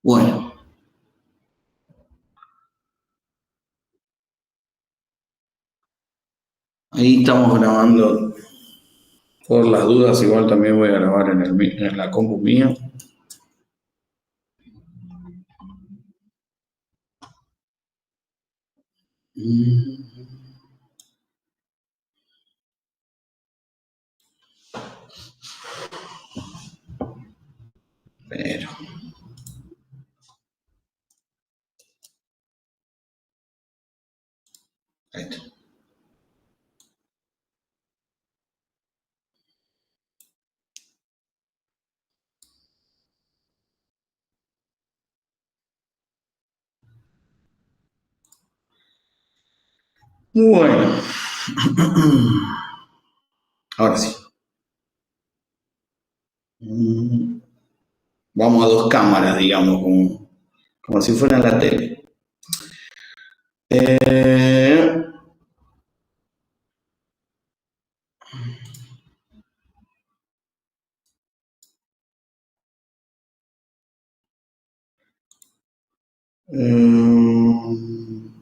Bueno, ahí estamos grabando. Por las dudas, igual también voy a grabar en la compu mía. Pero, ahí está. Bueno, ahora sí. Vamos a dos cámaras, digamos, como si fuera en la tele. Eh,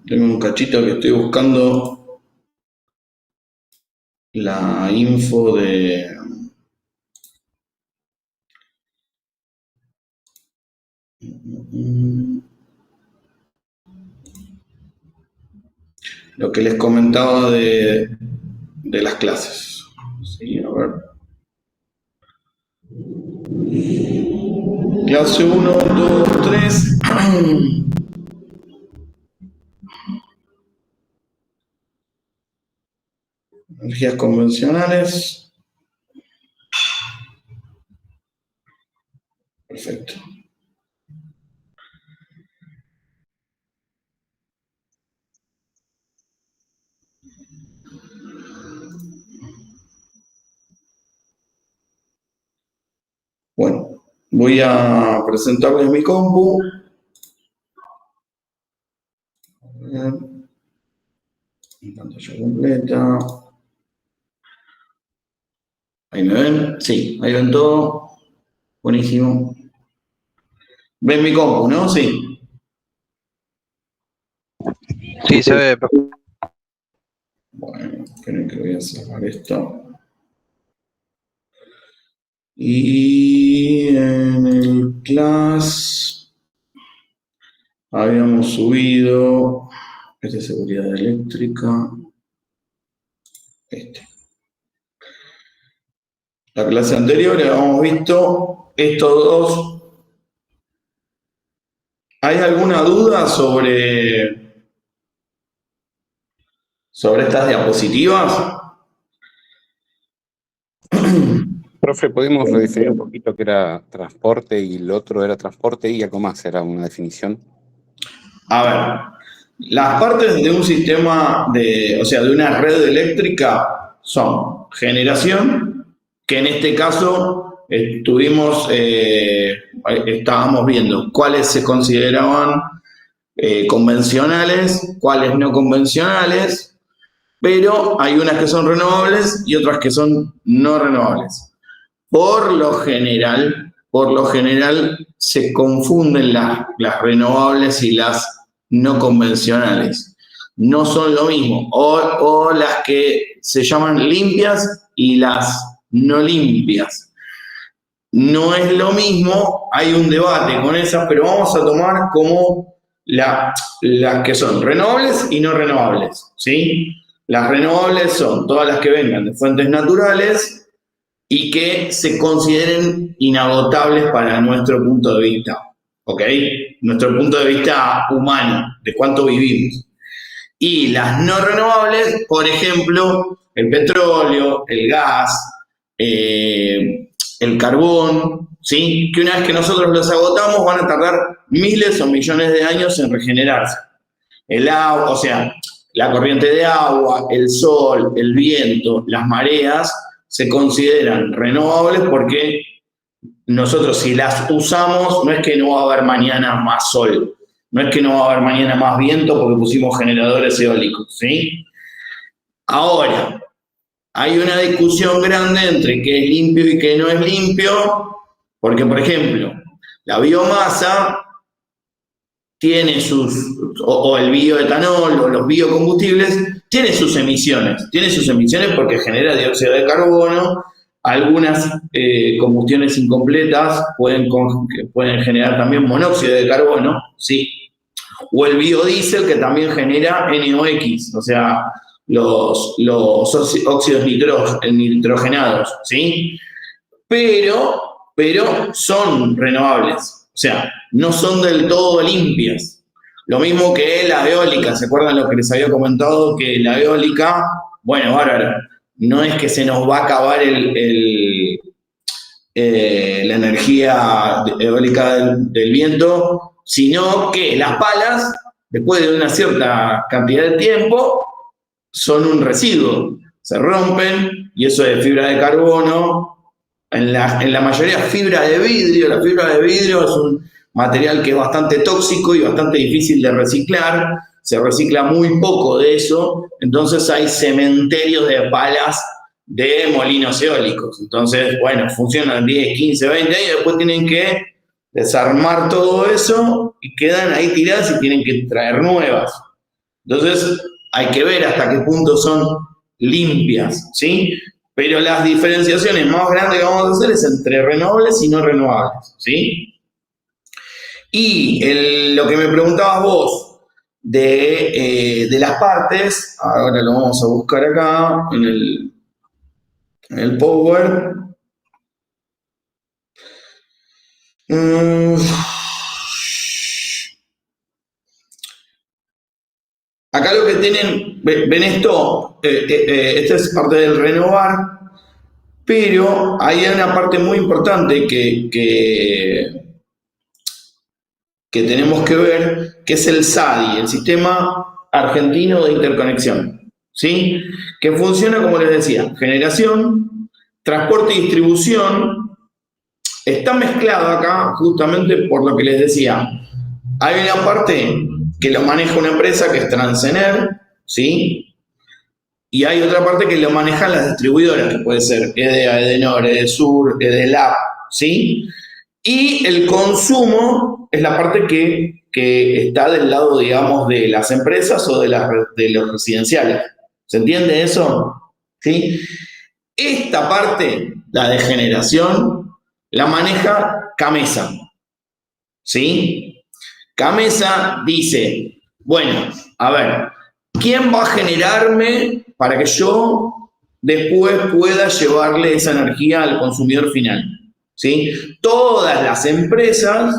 tengo un cachito que estoy buscando la info de lo que les comentaba de las clases. Sí, a ver. Clase 1, 2, 3. Energías convencionales. Perfecto. Bueno, voy a presentarles mi compu. A ver, mi pantalla completa. ¿Ahí me ven? Sí, ahí ven todo. Buenísimo. ¿Ven mi compu, no? Sí. Sí, se ve. Bueno, esperen que voy a cerrar esto. Y en el class habíamos subido, este es seguridad eléctrica, este. La clase anterior habíamos visto estos dos. ¿Hay alguna duda sobre estas diapositivas? Profe, ¿podemos redefinir un poquito qué era transporte y el otro era transporte y algo más? ¿Era una definición? A ver, las partes de un sistema o sea, de una red eléctrica son generación, que en este caso estábamos viendo cuáles se consideraban convencionales, cuáles no convencionales, pero hay unas que son renovables y otras que son no renovables. Por lo general se confunden las renovables y las no convencionales. No son lo mismo. O las que se llaman limpias y las no limpias. No es lo mismo, hay un debate con esas, pero vamos a tomar como las que son renovables y no renovables, ¿sí? Las renovables son todas las que vengan de fuentes naturales y que se consideren inagotables para nuestro punto de vista, ¿ok? Nuestro punto de vista humano, de cuánto vivimos. Y las no renovables, por ejemplo, el petróleo, el gas, el carbón, ¿sí? Que una vez que nosotros los agotamos van a tardar miles o millones de años en regenerarse. El agua, o sea, la corriente de agua, el sol, el viento, las mareas, se consideran renovables porque nosotros si las usamos no es que no va a haber mañana más sol, no es que no va a haber mañana más viento porque pusimos generadores eólicos, ¿sí? Ahora, hay una discusión grande entre qué es limpio y qué no es limpio, porque por ejemplo, la biomasa tiene o el bioetanol o los biocombustibles, tiene sus emisiones porque genera dióxido de carbono, algunas combustiones incompletas pueden generar también monóxido de carbono, ¿sí? O el biodiesel que también genera NOx, o sea, los óxidos nitrogenados, ¿sí? Pero son renovables. O sea, no son del todo limpias. Lo mismo que la eólica. ¿Se acuerdan lo que les había comentado? Que la eólica, bueno, bárbaro, no es que se nos va a acabar la energía eólica del viento, sino que las palas, después de una cierta cantidad de tiempo, son un residuo. Se rompen y eso es fibra de carbono. En la mayoría fibra de vidrio. La fibra de vidrio es un material que es bastante tóxico y bastante difícil de reciclar. Se recicla muy poco de eso. Entonces hay cementerios de palas de molinos eólicos. Entonces, bueno, funcionan 10, 15, 20 años y después tienen que desarmar todo eso y quedan ahí tiradas y tienen que traer nuevas. Entonces hay que ver hasta qué punto son limpias, ¿sí? Pero las diferenciaciones más grandes que vamos a hacer es entre renovables y no renovables, ¿sí? Y lo que me preguntabas vos de las partes, ahora lo vamos a buscar acá en el Power. Acá lo que tienen, ven esto, esta es parte del renovar, pero hay una parte muy importante que tenemos que ver, que es el SADI, el Sistema Argentino de Interconexión, ¿sí? Que funciona, como les decía, generación, transporte y distribución. Está mezclado acá justamente por lo que les decía. Hay una parte que lo maneja una empresa que es Transener, ¿sí? Y hay otra parte que lo manejan las distribuidoras, que puede ser EDEA, Edenor, Edesur, Edelab, ¿sí? Y el consumo es la parte que está del lado, digamos, de las empresas o de los residenciales. ¿Se entiende eso? ¿Sí? Esta parte, la de generación, la maneja Camesa, ¿sí? Camesa dice, bueno, a ver, ¿quién va a generarme para que yo después pueda llevarle esa energía al consumidor final? ¿Sí? Todas las empresas,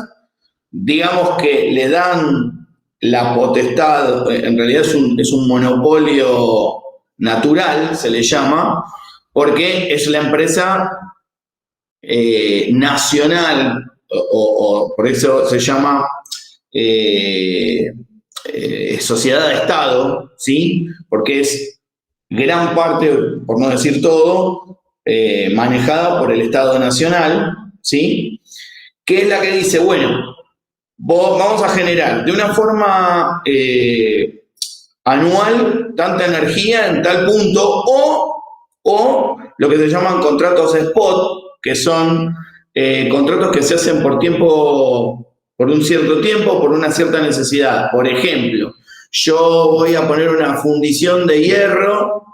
digamos que le dan la potestad, en realidad es un monopolio natural, se le llama, porque es la empresa nacional, o por eso se llama sociedad de Estado, ¿sí? Porque es gran parte, por no decir todo, manejada por el Estado Nacional, ¿sí? Que es la que dice, bueno, vamos a generar de una forma anual tanta energía en tal punto, o lo que se llaman contratos spot, que son contratos que se hacen por un cierto tiempo, por una cierta necesidad. Por ejemplo, yo voy a poner una fundición de hierro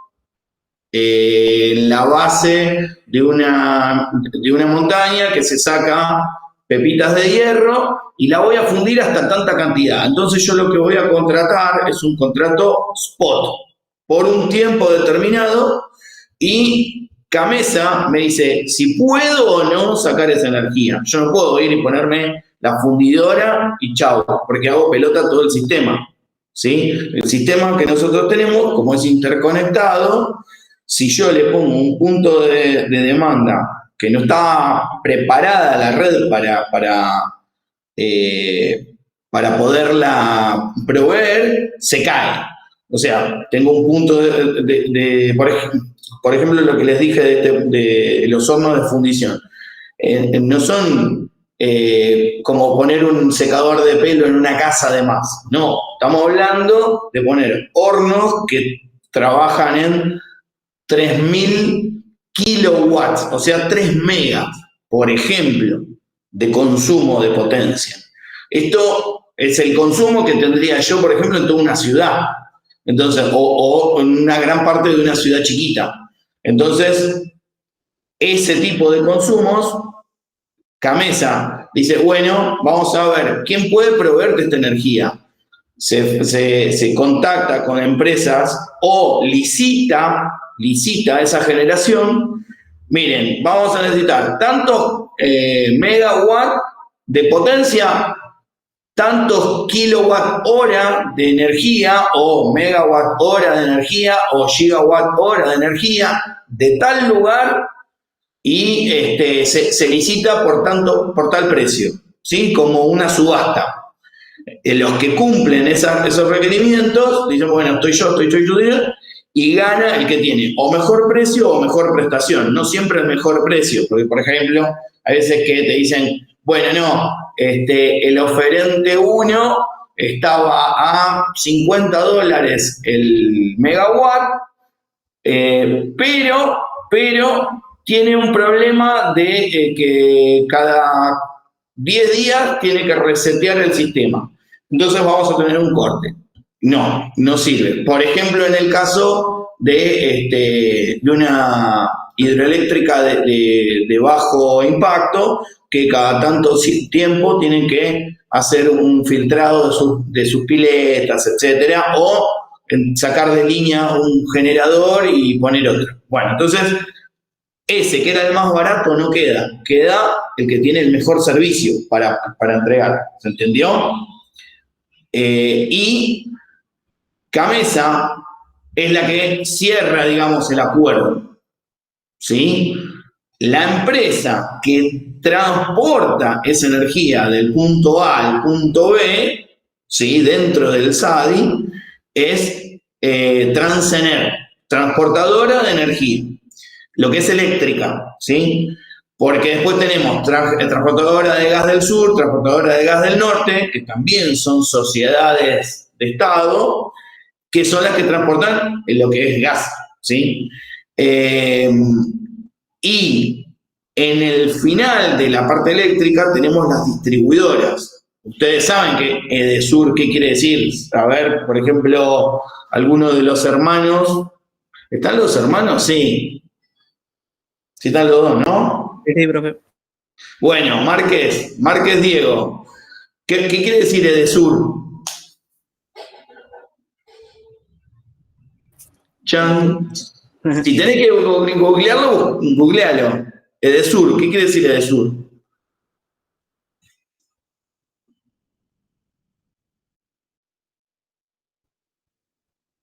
en la base de una montaña que se saca pepitas de hierro y la voy a fundir hasta tanta cantidad. Entonces yo lo que voy a contratar es un contrato spot por un tiempo determinado y Camesa me dice si puedo o no sacar esa energía. Yo no puedo ir y ponerme la fundidora y chau, porque hago pelota todo el sistema, ¿sí? El sistema que nosotros tenemos, como es interconectado, si yo le pongo un punto de demanda que no está preparada la red para poderla proveer, se cae. O sea, tengo un punto por ejemplo, lo que les dije de los hornos de fundición. No son como poner un secador de pelo en una casa de más. No, estamos hablando de poner hornos que trabajan en 3.000 kilowatts, o sea, 3 megas, por ejemplo, de consumo de potencia. Esto Es el consumo que tendría yo, por ejemplo, en toda una ciudad. Entonces, o en una gran parte de una ciudad chiquita. Entonces, ese tipo de consumos, Gamesa dice, bueno, vamos a ver, ¿quién puede proveerte esta energía? Se contacta con empresas o licita esa generación. Miren, vamos a necesitar tantos megawatt de potencia, tantos kilowatt hora de energía o megawatt hora de energía o gigawatt hora de energía de tal lugar y se licita por tal precio, ¿sí? Como una subasta. Los que cumplen esos requerimientos dicen, bueno, estoy yo, y gana el que tiene o mejor precio o mejor prestación. No siempre el mejor precio, porque, por ejemplo, hay veces que te dicen, bueno, no, el oferente 1 estaba a $50 el megawatt, pero tiene un problema de que cada 10 días tiene que resetear el sistema. Entonces vamos a tener un corte. No sirve. Por ejemplo, en el caso de una hidroeléctrica de bajo impacto, que cada tanto tiempo tienen que hacer un filtrado de sus piletas, etcétera, o sacar de línea un generador y poner otro. Bueno, entonces, ese que era el más barato no queda el que tiene el mejor servicio para entregar. ¿Se entendió? Y Gamesa es la que cierra, digamos, el acuerdo, ¿sí? La empresa que transporta esa energía del punto A al punto B, ¿sí? Dentro del SADI, es Transener, transportadora de energía, lo que es eléctrica, ¿sí? Porque después tenemos transportadora de gas del sur, transportadora de gas del norte, que también son sociedades de Estado, que son las que transportan lo que es gas, ¿sí? Y en el final de la parte eléctrica tenemos las distribuidoras. Ustedes saben que Edesur, ¿qué quiere decir? A ver, por ejemplo, alguno de los hermanos. ¿Están los hermanos? Sí. Sí están los dos, ¿no? Sí, profe. Bueno, Márquez Diego. ¿Qué quiere decir Edesur? Chan. Si tenés que googlearlo, googlealo. Edesur, ¿qué quiere decir Edesur?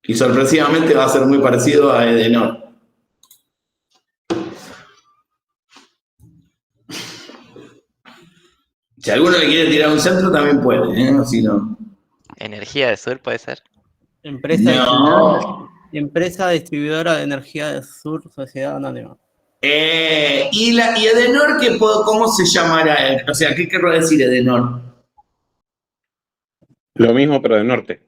Y sorpresivamente va a ser muy parecido a Edenor. Si alguno le quiere tirar un centro, también puede, ¿eh? Si no. ¿Energía del Sur puede ser? Empresa distribuidora de energía del sur, sociedad anónima. ¿Y Edenor cómo se llamará? O sea, ¿qué querrá decir Edenor? Lo mismo, pero del norte.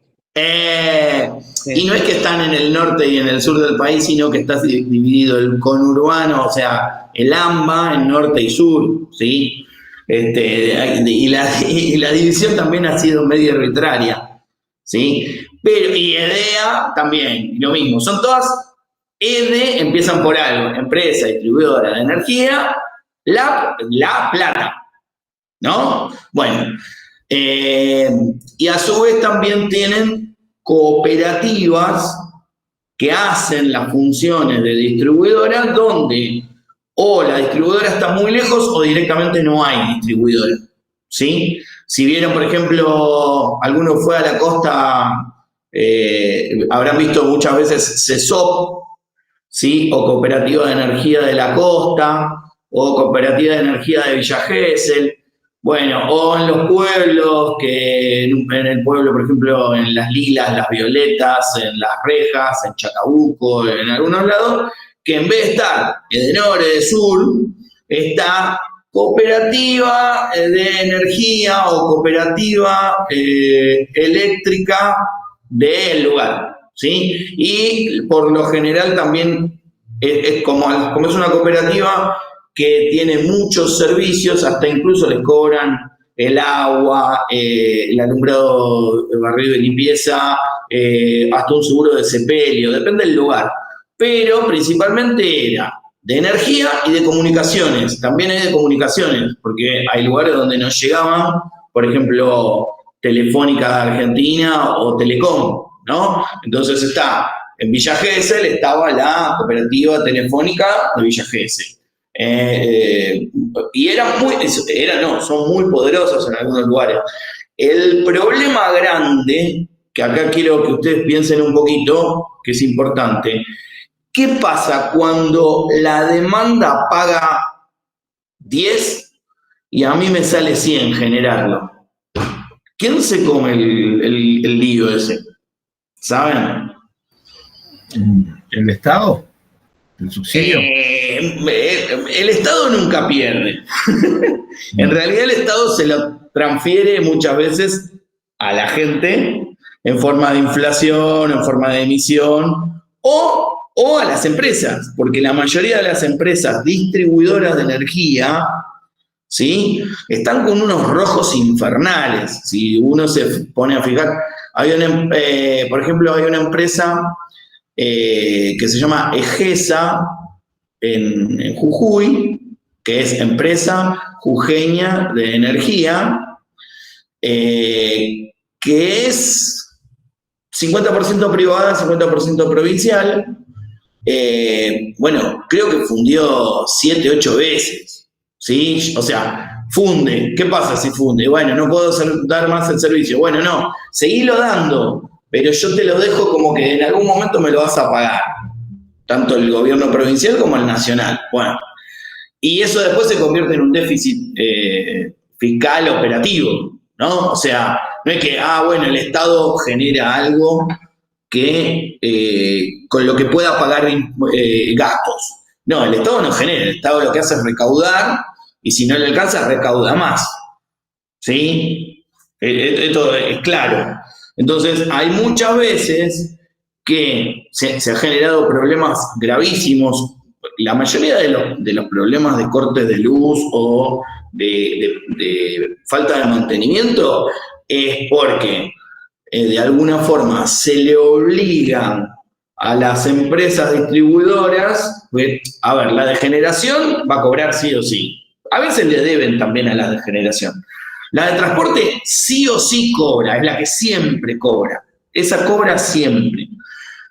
Y no es que están en el norte y en el sur del país, sino que está dividido el conurbano, o sea, el AMBA en norte y sur, ¿sí? Y la división también ha sido medio arbitraria, ¿sí? Y EDEA también, lo mismo. Son todas, EDE empiezan por algo, empresa distribuidora de energía, la plata, ¿no? Bueno, y a su vez también tienen cooperativas que hacen las funciones de distribuidora donde o la distribuidora está muy lejos o directamente no hay distribuidora, ¿sí? Si vieron, por ejemplo, alguno fue a la costa, habrán visto muchas veces CESOP, ¿sí? O Cooperativa de Energía de la Costa, o Cooperativa de Energía de Villa Gesell. Bueno, o en los pueblos, que en el pueblo, por ejemplo, en Las Lilas, Las Violetas, en Las Rejas, en Chacabuco, en algunos lados, que en vez de estar Edenor, Edesur, está cooperativa de energía o cooperativa eléctrica del lugar, ¿sí? Y por lo general también es como es una cooperativa que tiene muchos servicios, hasta incluso les cobran el agua, el alumbrado, el barrido de limpieza, hasta un seguro de sepelio, depende del lugar. Pero principalmente era de energía y de comunicaciones. También es de comunicaciones, porque hay lugares donde no llegaban, por ejemplo, Telefónica de Argentina o Telecom, ¿no? Entonces en Villa Gesell estaba la cooperativa telefónica de Villa Gesell. Y son muy poderosos en algunos lugares. El problema grande, que acá quiero que ustedes piensen un poquito, que es importante, ¿qué pasa cuando la demanda paga 10 y a mí me sale 100 generarlo? ¿Quién se come el lío ese? ¿Saben? ¿El Estado? ¿El subsidio? El Estado nunca pierde. En realidad el Estado se lo transfiere muchas veces a la gente en forma de inflación, en forma de emisión, o a las empresas, porque la mayoría de las empresas distribuidoras de energía, ¿sí?, están con unos rojos infernales. Si uno se pone a fijar, por ejemplo, hay una empresa que se llama EGESA en Jujuy, que es Empresa Jujeña de Energía, que es 50% privada, 50% provincial. Bueno, creo que fundió 7, 8 veces, ¿sí? O sea, funde. ¿Qué pasa si funde? Bueno, no puedo dar más el servicio. Bueno, no, seguilo dando, pero yo te lo dejo como que en algún momento me lo vas a pagar, tanto el gobierno provincial como el nacional. Bueno, y eso después se convierte en un déficit fiscal operativo, ¿no? O sea, no es que, bueno, el Estado genera algo que con lo que pueda pagar gastos. No, el Estado no genera, el Estado lo que hace es recaudar, y si no le alcanza, recauda más. ¿Sí? Esto es claro. Entonces, hay muchas veces que se han generado problemas gravísimos. La mayoría de los problemas de cortes de luz o de falta de mantenimiento es porque de alguna forma se le obligan a las empresas distribuidoras. A ver, la de generación va a cobrar sí o sí. A veces le deben también a la de generación. La de transporte sí o sí cobra, es la que siempre cobra. Esa cobra siempre.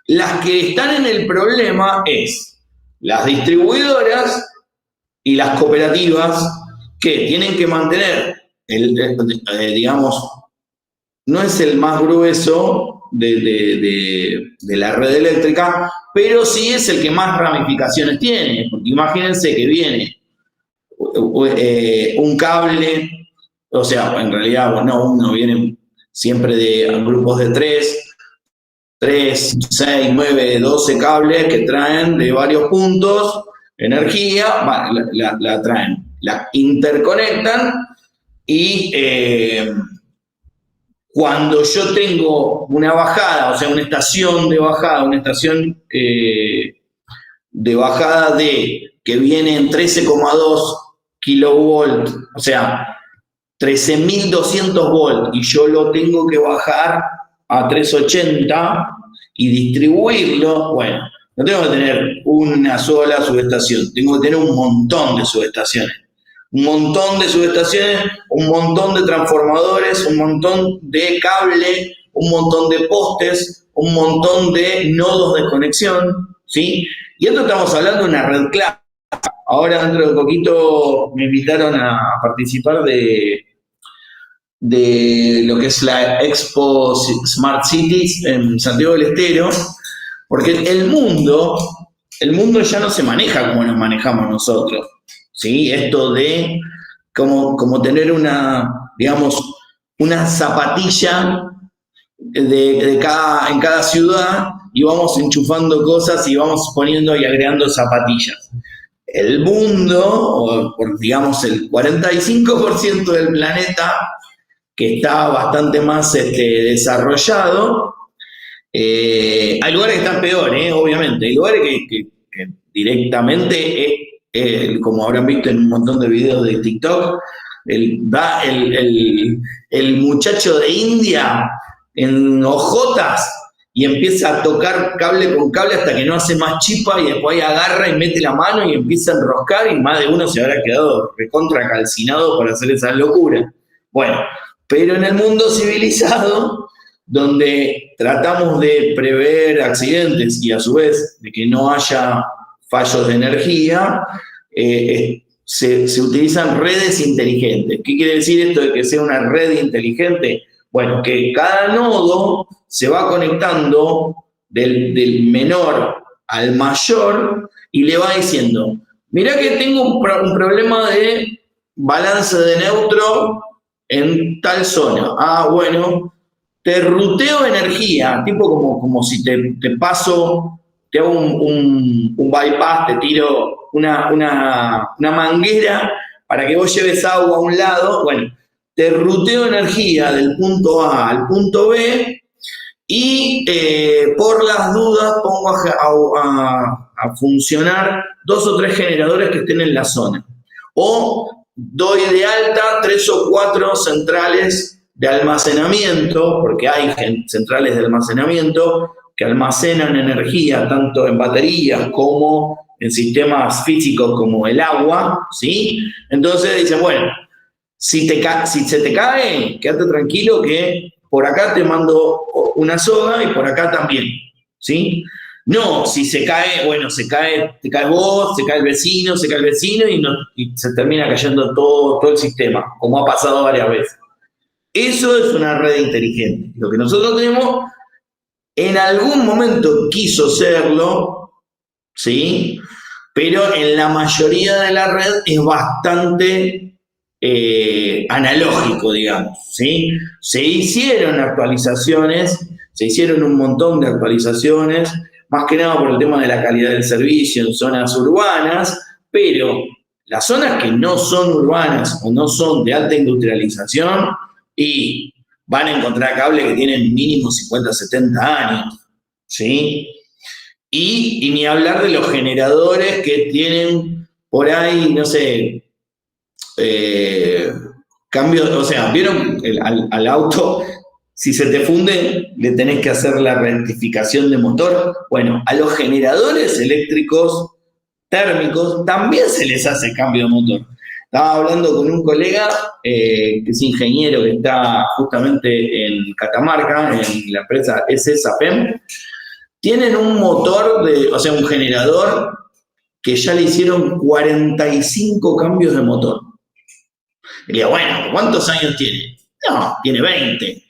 Las que están en el problema es las distribuidoras y las cooperativas, que tienen que mantener, digamos, no es el más grueso de la red eléctrica, pero sí es el que más ramificaciones tiene, porque imagínense que viene un cable, o sea, en realidad, bueno, uno viene siempre de grupos de 3, 6, 9, 12 cables que traen de varios puntos energía, la traen, la interconectan y cuando yo tengo una bajada, o sea, una estación de bajada, una estación de bajada que viene en 13,2 kilovolt, o sea, 13.200 volts, y yo lo tengo que bajar a 380 y distribuirlo, bueno, no tengo que tener una sola subestación, tengo que tener un montón de subestaciones. Un montón de subestaciones, un montón de transformadores, un montón de cable, un montón de postes, un montón de nodos de conexión, ¿sí? Y esto estamos hablando de una red clásica. Ahora, dentro de poquito, me invitaron a participar de lo que es la Expo Smart Cities en Santiago del Estero, porque el mundo ya no se maneja como nos manejamos nosotros, ¿sí? Esto de como tener digamos, una zapatilla en cada ciudad, y vamos enchufando cosas y vamos poniendo y agregando zapatillas. El mundo, o digamos el 45% del planeta, que está bastante más desarrollado, hay lugares que están peor, obviamente. Hay lugares que directamente, como habrán visto en un montón de videos de TikTok, el muchacho de India en hojotas y empieza a tocar cable con cable hasta que no hace más chipa y después ahí agarra y mete la mano y empieza a enroscar y más de uno se habrá quedado recontra calcinado por hacer esa locura. Bueno, pero en el mundo civilizado, donde tratamos de prever accidentes y a su vez de que no haya fallos de energía, se utilizan redes inteligentes. ¿Qué quiere decir esto de que sea una red inteligente? Bueno, que cada nodo se va conectando del menor al mayor y le va diciendo, mirá que tengo un problema de balance de neutro en tal zona. Ah, bueno, te ruteo energía, tipo como si te paso, te hago un bypass, te tiro una manguera para que vos lleves agua a un lado. Bueno, te ruteo energía del punto A al punto B y por las dudas pongo a funcionar 2 o 3 generadores que estén en la zona. O doy de alta 3 o 4 centrales de almacenamiento, porque hay centrales de almacenamiento que almacenan energía tanto en baterías como en sistemas físicos como el agua, ¿sí? Entonces dicen, bueno, si se te cae, quédate tranquilo que por acá te mando una soga y por acá también, ¿sí? No, si se cae, bueno, te cae vos, se cae el vecino y se termina cayendo todo el sistema, como ha pasado varias veces. Eso es una red inteligente. Lo que nosotros tenemos, en algún momento quiso serlo, ¿sí? Pero en la mayoría de la red es bastante analógico, digamos, ¿sí? Se hicieron actualizaciones, se hicieron un montón de actualizaciones, más que nada por el tema de la calidad del servicio en zonas urbanas, pero las zonas que no son urbanas o no son de alta industrialización y van a encontrar cables que tienen mínimo 50, 70 años, ¿sí? Y ni hablar de los generadores que tienen por ahí, no sé, cambios, o sea, ¿vieron al auto? Si se te funde, le tenés que hacer la rectificación de motor. Bueno, a los generadores eléctricos térmicos también se les hace cambio de motor. Estaba hablando con un colega que es ingeniero que está justamente en Catamarca, en la empresa SSAPEM. Tienen un motor, o sea, un generador que ya le hicieron 45 cambios de motor. Y le digo, bueno, ¿cuántos años tiene? No, tiene 20.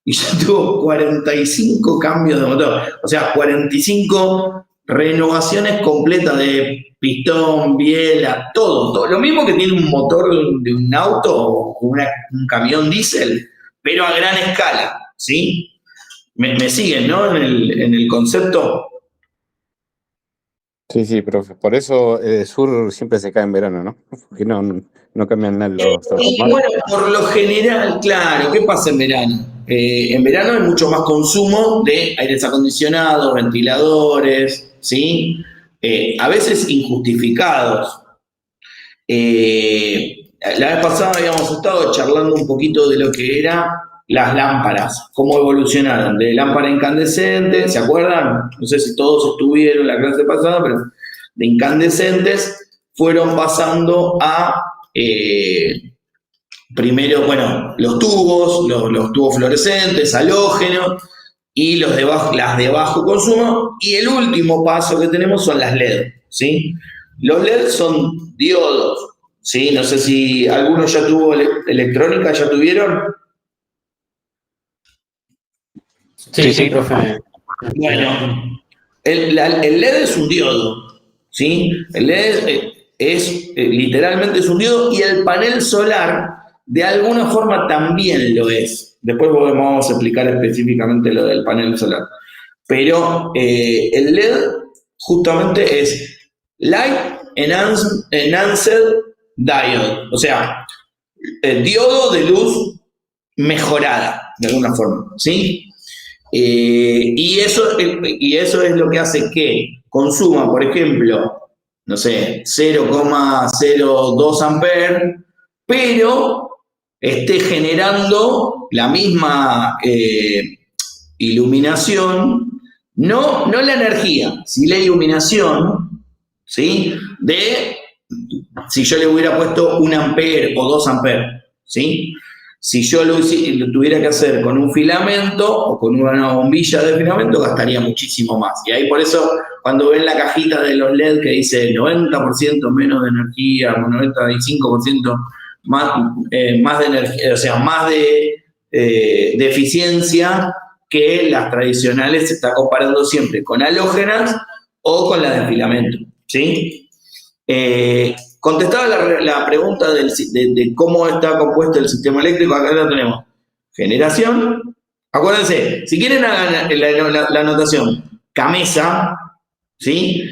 Y ya tuvo 45 cambios de motor. O sea, 45 renovaciones completas de pistón, biela, todo. Lo mismo que tiene un motor de un auto o un camión diésel, pero a gran escala, ¿sí? Me siguen, ¿no? En el concepto. Sí, profe. Por eso el sur siempre se cae en verano, ¿no? Porque no cambian nada los transformadores. Bueno, por lo general, claro, ¿qué pasa en verano? En verano hay mucho más consumo de aires acondicionados, ventiladores, ¿sí? A veces injustificados. La vez pasada habíamos estado charlando un poquito de lo que eran las lámparas, cómo evolucionaron de lámpara incandescente, ¿se acuerdan? No sé si todos estuvieron en la clase pasada, pero de incandescentes fueron pasando a primero, bueno, los tubos fluorescentes, halógenos y las de bajo consumo, y el último paso que tenemos son las LED, ¿sí? Los LED son diodos, ¿sí? No sé si alguno ya tuvo electrónica, ¿ya tuvieron? Sí, profe. Bueno, el LED es un diodo, ¿sí? El LED literalmente es un diodo y el panel solar de alguna forma también lo es. Después vamos a explicar específicamente lo del panel solar. Pero el LED justamente es Light Enhanced Diode, o sea, el diodo de luz mejorada, de alguna forma, ¿sí? Y eso es lo que hace que consuma, por ejemplo, no sé, 0,02 amperes, pero esté generando la misma iluminación, no la energía, sí la iluminación, ¿sí? Si yo le hubiera puesto 1 ampere o 2 amperes, ¿sí? Si yo lo tuviera que hacer con un filamento o con una bombilla de filamento, gastaría muchísimo más. Y ahí por eso, cuando ven la cajita de los LED que dice 90% menos de energía, 95% más de energía, o sea, más de eficiencia que las tradicionales, se está comparando siempre con halógenas o con las de filamento, ¿sí? Contestaba la pregunta de cómo está compuesto el sistema eléctrico. Acá lo tenemos. Generación. Acuérdense, si quieren hagan la anotación. Camesa, ¿sí?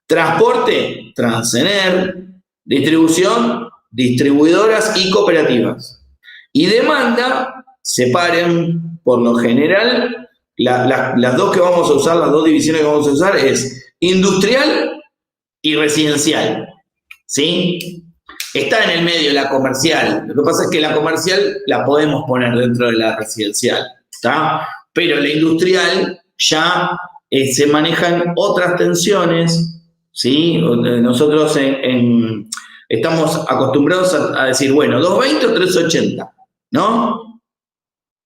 Transporte, Transener. Distribución, distribuidoras y cooperativas. Y demanda, separen, por lo general, las dos que vamos a usar, las dos divisiones que vamos a usar es industrial y residencial, ¿sí? Está en el medio la comercial. Lo que pasa es que la comercial la podemos poner dentro de la residencial, ¿está? Pero la industrial ya se manejan otras tensiones, ¿sí? Nosotros estamos acostumbrados a decir, bueno, 220 o 380, ¿no?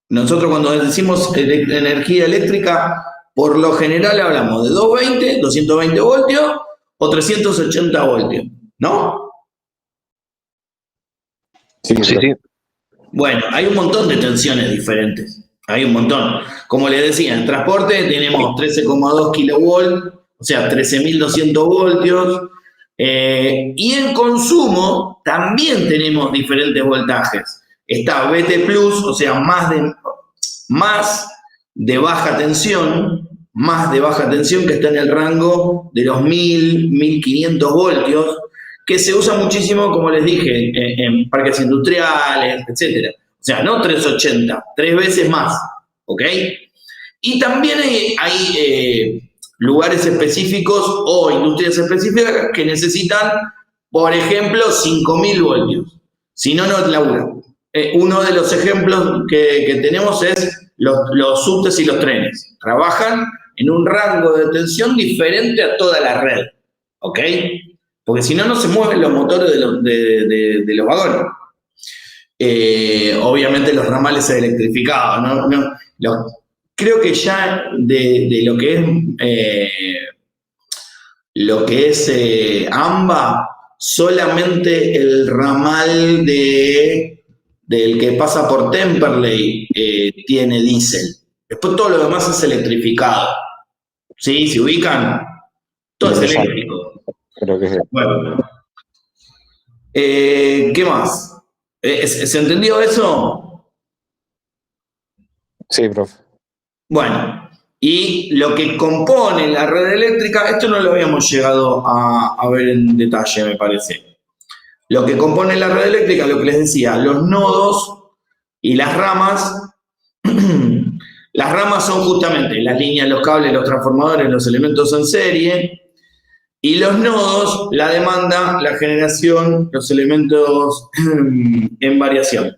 Nosotros cuando decimos energía eléctrica, por lo general hablamos de 220, 220 voltios, o 380 voltios, ¿no? Sí. Bueno, hay un montón de tensiones diferentes. Hay un montón. Como les decía, en transporte tenemos 13,2 kilovolts, o sea, 13.200 voltios. Y en consumo también tenemos diferentes voltajes. Está BT+, o sea, más de baja tensión, que está en el rango de los 1.500 voltios, que se usa muchísimo, como les dije, en parques industriales, etc. O sea, no 380, 3 veces más, ¿ok? Y también hay lugares específicos o industrias específicas que necesitan, por ejemplo, 5.000 voltios. Si no, no labura. Uno de los ejemplos que tenemos es los subtes y los trenes. Trabajan en un rango de tensión diferente a toda la red, ¿ok? Porque si no, no se mueven los motores de los vagones. Obviamente los ramales electrificados, ¿no? Creo que ya de lo que es AMBA, solamente el ramal del que pasa por Temperley tiene diésel. Después todo lo demás es electrificado. ¿Sí? ¿Se ubican? Todo es eléctrico. Creo que es. Bueno. ¿Qué más? ¿Se entendió eso? Sí, profe. Bueno, y lo que compone la red eléctrica, esto no lo habíamos llegado a ver en detalle, me parece. Lo que compone la red eléctrica, lo que les decía, los nodos y las ramas. Las ramas son justamente las líneas, los cables, los transformadores, los elementos en serie. Y los nodos, la demanda, la generación, los elementos en variación.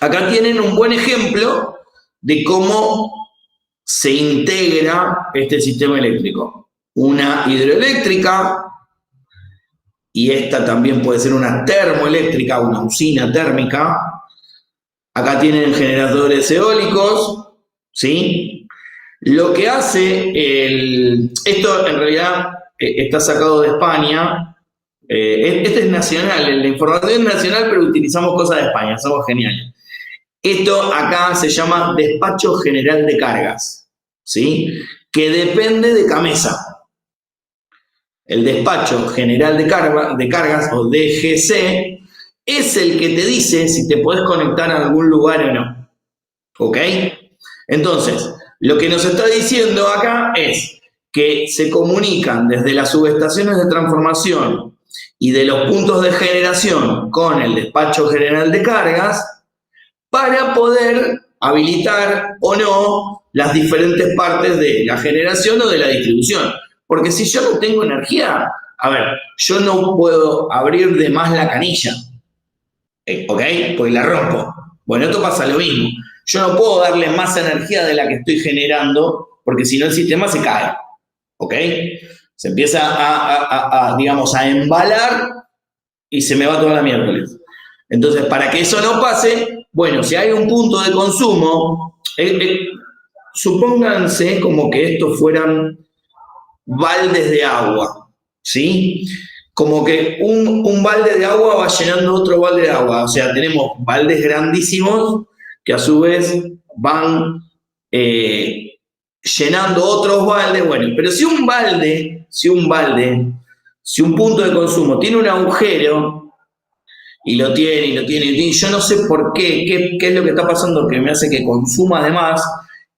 Acá tienen un buen ejemplo de cómo se integra este sistema eléctrico. Una hidroeléctrica, y esta también puede ser una termoeléctrica, una usina térmica. Acá tienen generadores eólicos, ¿sí? Lo que hace esto en realidad está sacado de España. Este es nacional, la información es nacional, pero utilizamos cosas de España, somos geniales. Esto acá se llama Despacho General de Cargas, ¿sí? Que depende de CAMESA. El Despacho General de Cargas, o DGC, es el que te dice si te podés conectar a algún lugar o no. ¿Ok? Entonces, lo que nos está diciendo acá es que se comunican desde las subestaciones de transformación y de los puntos de generación con el Despacho General de Cargas para poder habilitar o no las diferentes partes de la generación o de la distribución. Porque si yo no tengo energía, a ver, yo no puedo abrir de más la canilla. ¿Ok? Porque la rompo. Bueno, esto pasa lo mismo. Yo no puedo darle más energía de la que estoy generando, porque si no el sistema se cae. ¿Ok? Se empieza digamos, a embalar y se me va toda la miércoles. Entonces, para que eso no pase, bueno, si hay un punto de consumo, supónganse como que estos fueran baldes de agua, ¿sí? Como que un balde de agua va llenando otro balde de agua. O sea, tenemos baldes grandísimos que a su vez van llenando otros baldes. Bueno, pero si un punto de consumo tiene un agujero, y lo tiene, yo no sé por qué es lo que está pasando que me hace que consuma de más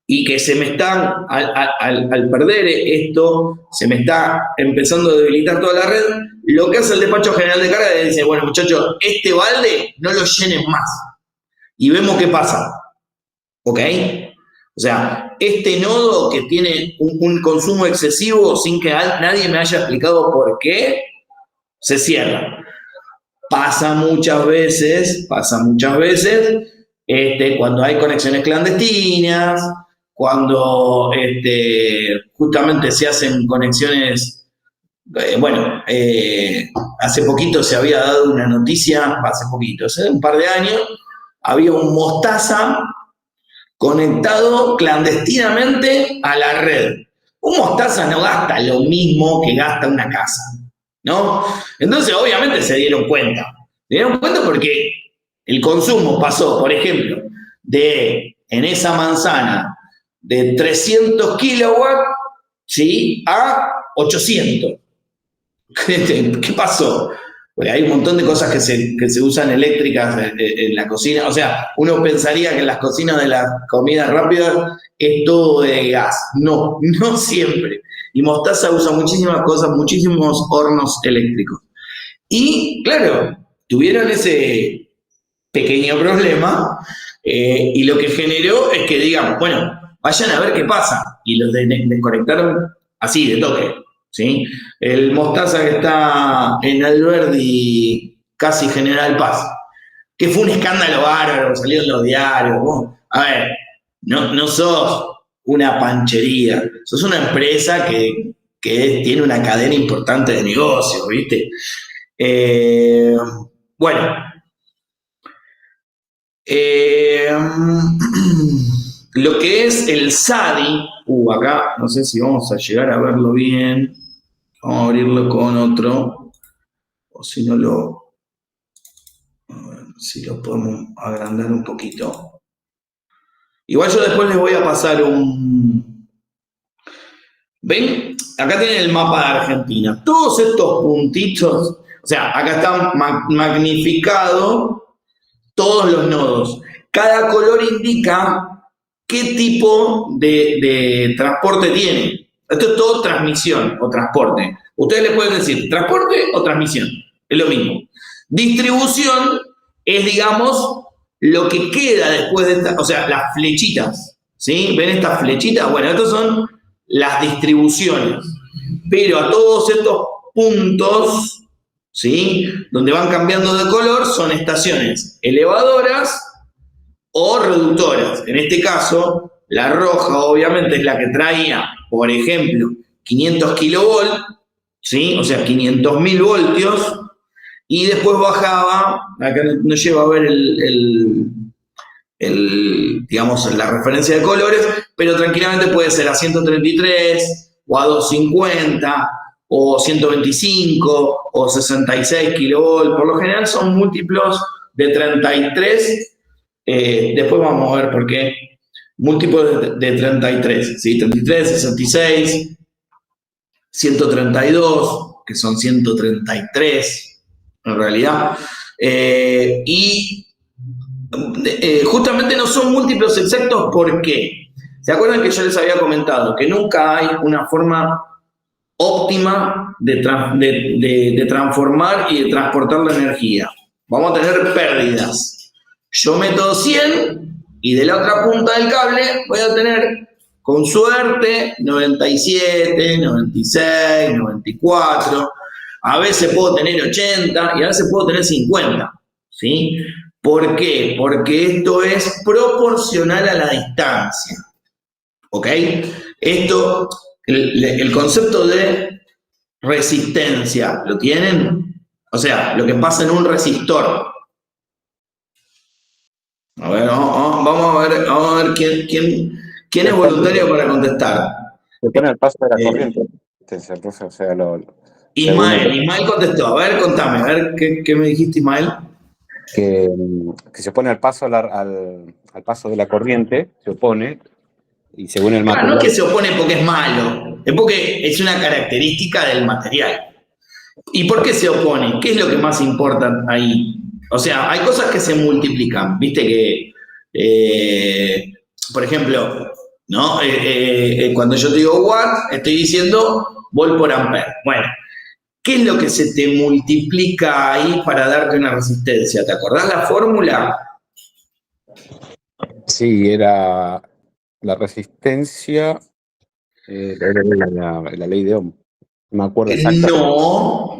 y que se me está, al perder esto, se me está empezando a debilitar toda la red. Lo que hace el despacho general de carga es decir, bueno, muchachos, este balde no lo llenen más y vemos qué pasa, ¿ok? O sea, este nodo que tiene un consumo excesivo sin que nadie me haya explicado por qué, se cierra. Pasa muchas veces, cuando hay conexiones clandestinas, cuando justamente se hacen conexiones, hace poquito se había dado una noticia, hace un par de años, había un Mostaza conectado clandestinamente a la red. Un Mostaza no gasta lo mismo que gasta una casa, ¿no? Entonces, obviamente, se dieron cuenta. Se dieron cuenta porque el consumo pasó, por ejemplo, en esa manzana, de 300 kilowatts, ¿sí?, a 800. ¿Qué pasó? Porque hay un montón de cosas que se usan eléctricas en la cocina. O sea, uno pensaría que en las cocinas de las comidas rápidas es todo de gas. No, no siempre. Y Mostaza usa muchísimas cosas, muchísimos hornos eléctricos. Y, claro, tuvieron ese pequeño problema y lo que generó es que digan, bueno, vayan a ver qué pasa. Y los desconectaron así, de toque, ¿sí? El Mostaza que está en Alberdi, casi General Paz, que fue un escándalo bárbaro, salió en los diarios. A ver, no sos una panchería, sos una empresa que tiene una cadena importante de negocios, ¿viste? Bueno, lo que es el SADI, acá no sé si vamos a llegar a verlo bien, vamos a abrirlo con otro, o si no si lo podemos agrandar un poquito. Igual yo después les voy a pasar ¿ven? Acá tienen el mapa de Argentina. Todos estos puntitos, o sea, acá están magnificados todos los nodos. Cada color indica qué tipo de transporte tiene. Esto es todo transmisión o transporte. Ustedes le pueden decir transporte o transmisión. Es lo mismo. Distribución es, digamos, lo que queda después de esta, o sea, las flechitas. ¿Sí? ¿Ven estas flechitas? Bueno, estas son las distribuciones. Pero a todos estos puntos, ¿sí?, donde van cambiando de color, son estaciones elevadoras o reductoras. En este caso, la roja obviamente es la que traía, por ejemplo, 500 kilovolts, ¿sí?, o sea, 500.000 voltios, y después bajaba, acá no llevo a ver digamos, la referencia de colores, pero tranquilamente puede ser a 133 o a 250 o 125 o 66 kilovolts. Por lo general son múltiplos de 33. Después vamos a ver por qué. Múltiplos de 33, ¿sí? 33, 66, 132, que son 133 en realidad. Y justamente no son múltiplos exactos. ¿Por qué? ¿Se acuerdan que yo les había comentado que nunca hay una forma óptima de transformar y de transportar la energía? Vamos a tener pérdidas. Yo meto 100 y de la otra punta del cable voy a tener, con suerte, 97, 96, 94. A veces puedo tener 80 y a veces puedo tener 50. ¿sí? ¿Por qué? Porque esto es proporcional a la distancia, ¿ok? Esto, el concepto de resistencia, ¿lo tienen? O sea, lo que pasa en un resistor. A ver, vamos a ver quién es voluntario para contestar. Se pone al paso de la corriente. O sea, Ismael contestó. A ver, contame, a ver, ¿qué me dijiste, Ismael? que se opone al paso al paso de la corriente, se opone, y según el Claro, material. no es que se opone porque es malo, es porque es una característica del material. ¿Y por qué se opone? ¿Qué es lo que más importa ahí? O sea, hay cosas que se multiplican, viste que, por ejemplo, ¿no? Cuando yo te digo watt, estoy diciendo volt por ampere. Bueno, ¿qué es lo que se te multiplica ahí para darte una resistencia? ¿Te acordás la fórmula? Sí, era la resistencia, la ley de Ohm. No me acuerdo exactamente. No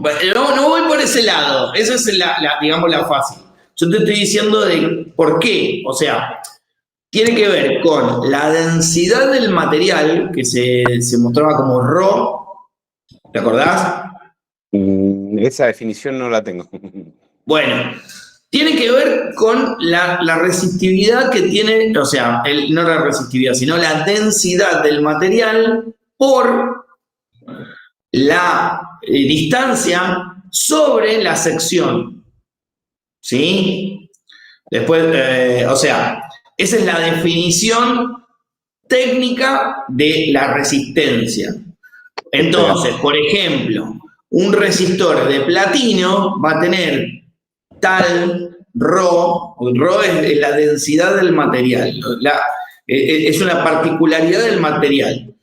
voy por ese lado. Esa es digamos, la fácil. Yo te estoy diciendo de por qué. O sea, tiene que ver con la densidad del material que se mostraba como Rho. ¿Te acordás? Esa definición no la tengo. Bueno, tiene que ver con la resistividad que tiene, o sea, no la resistividad, sino la densidad del material por la distancia sobre la sección. ¿Sí? Después, o sea, esa es la definición técnica de la resistencia. Entonces, por ejemplo, un resistor de platino va a tener tal Rho es la densidad del material, es una particularidad del material.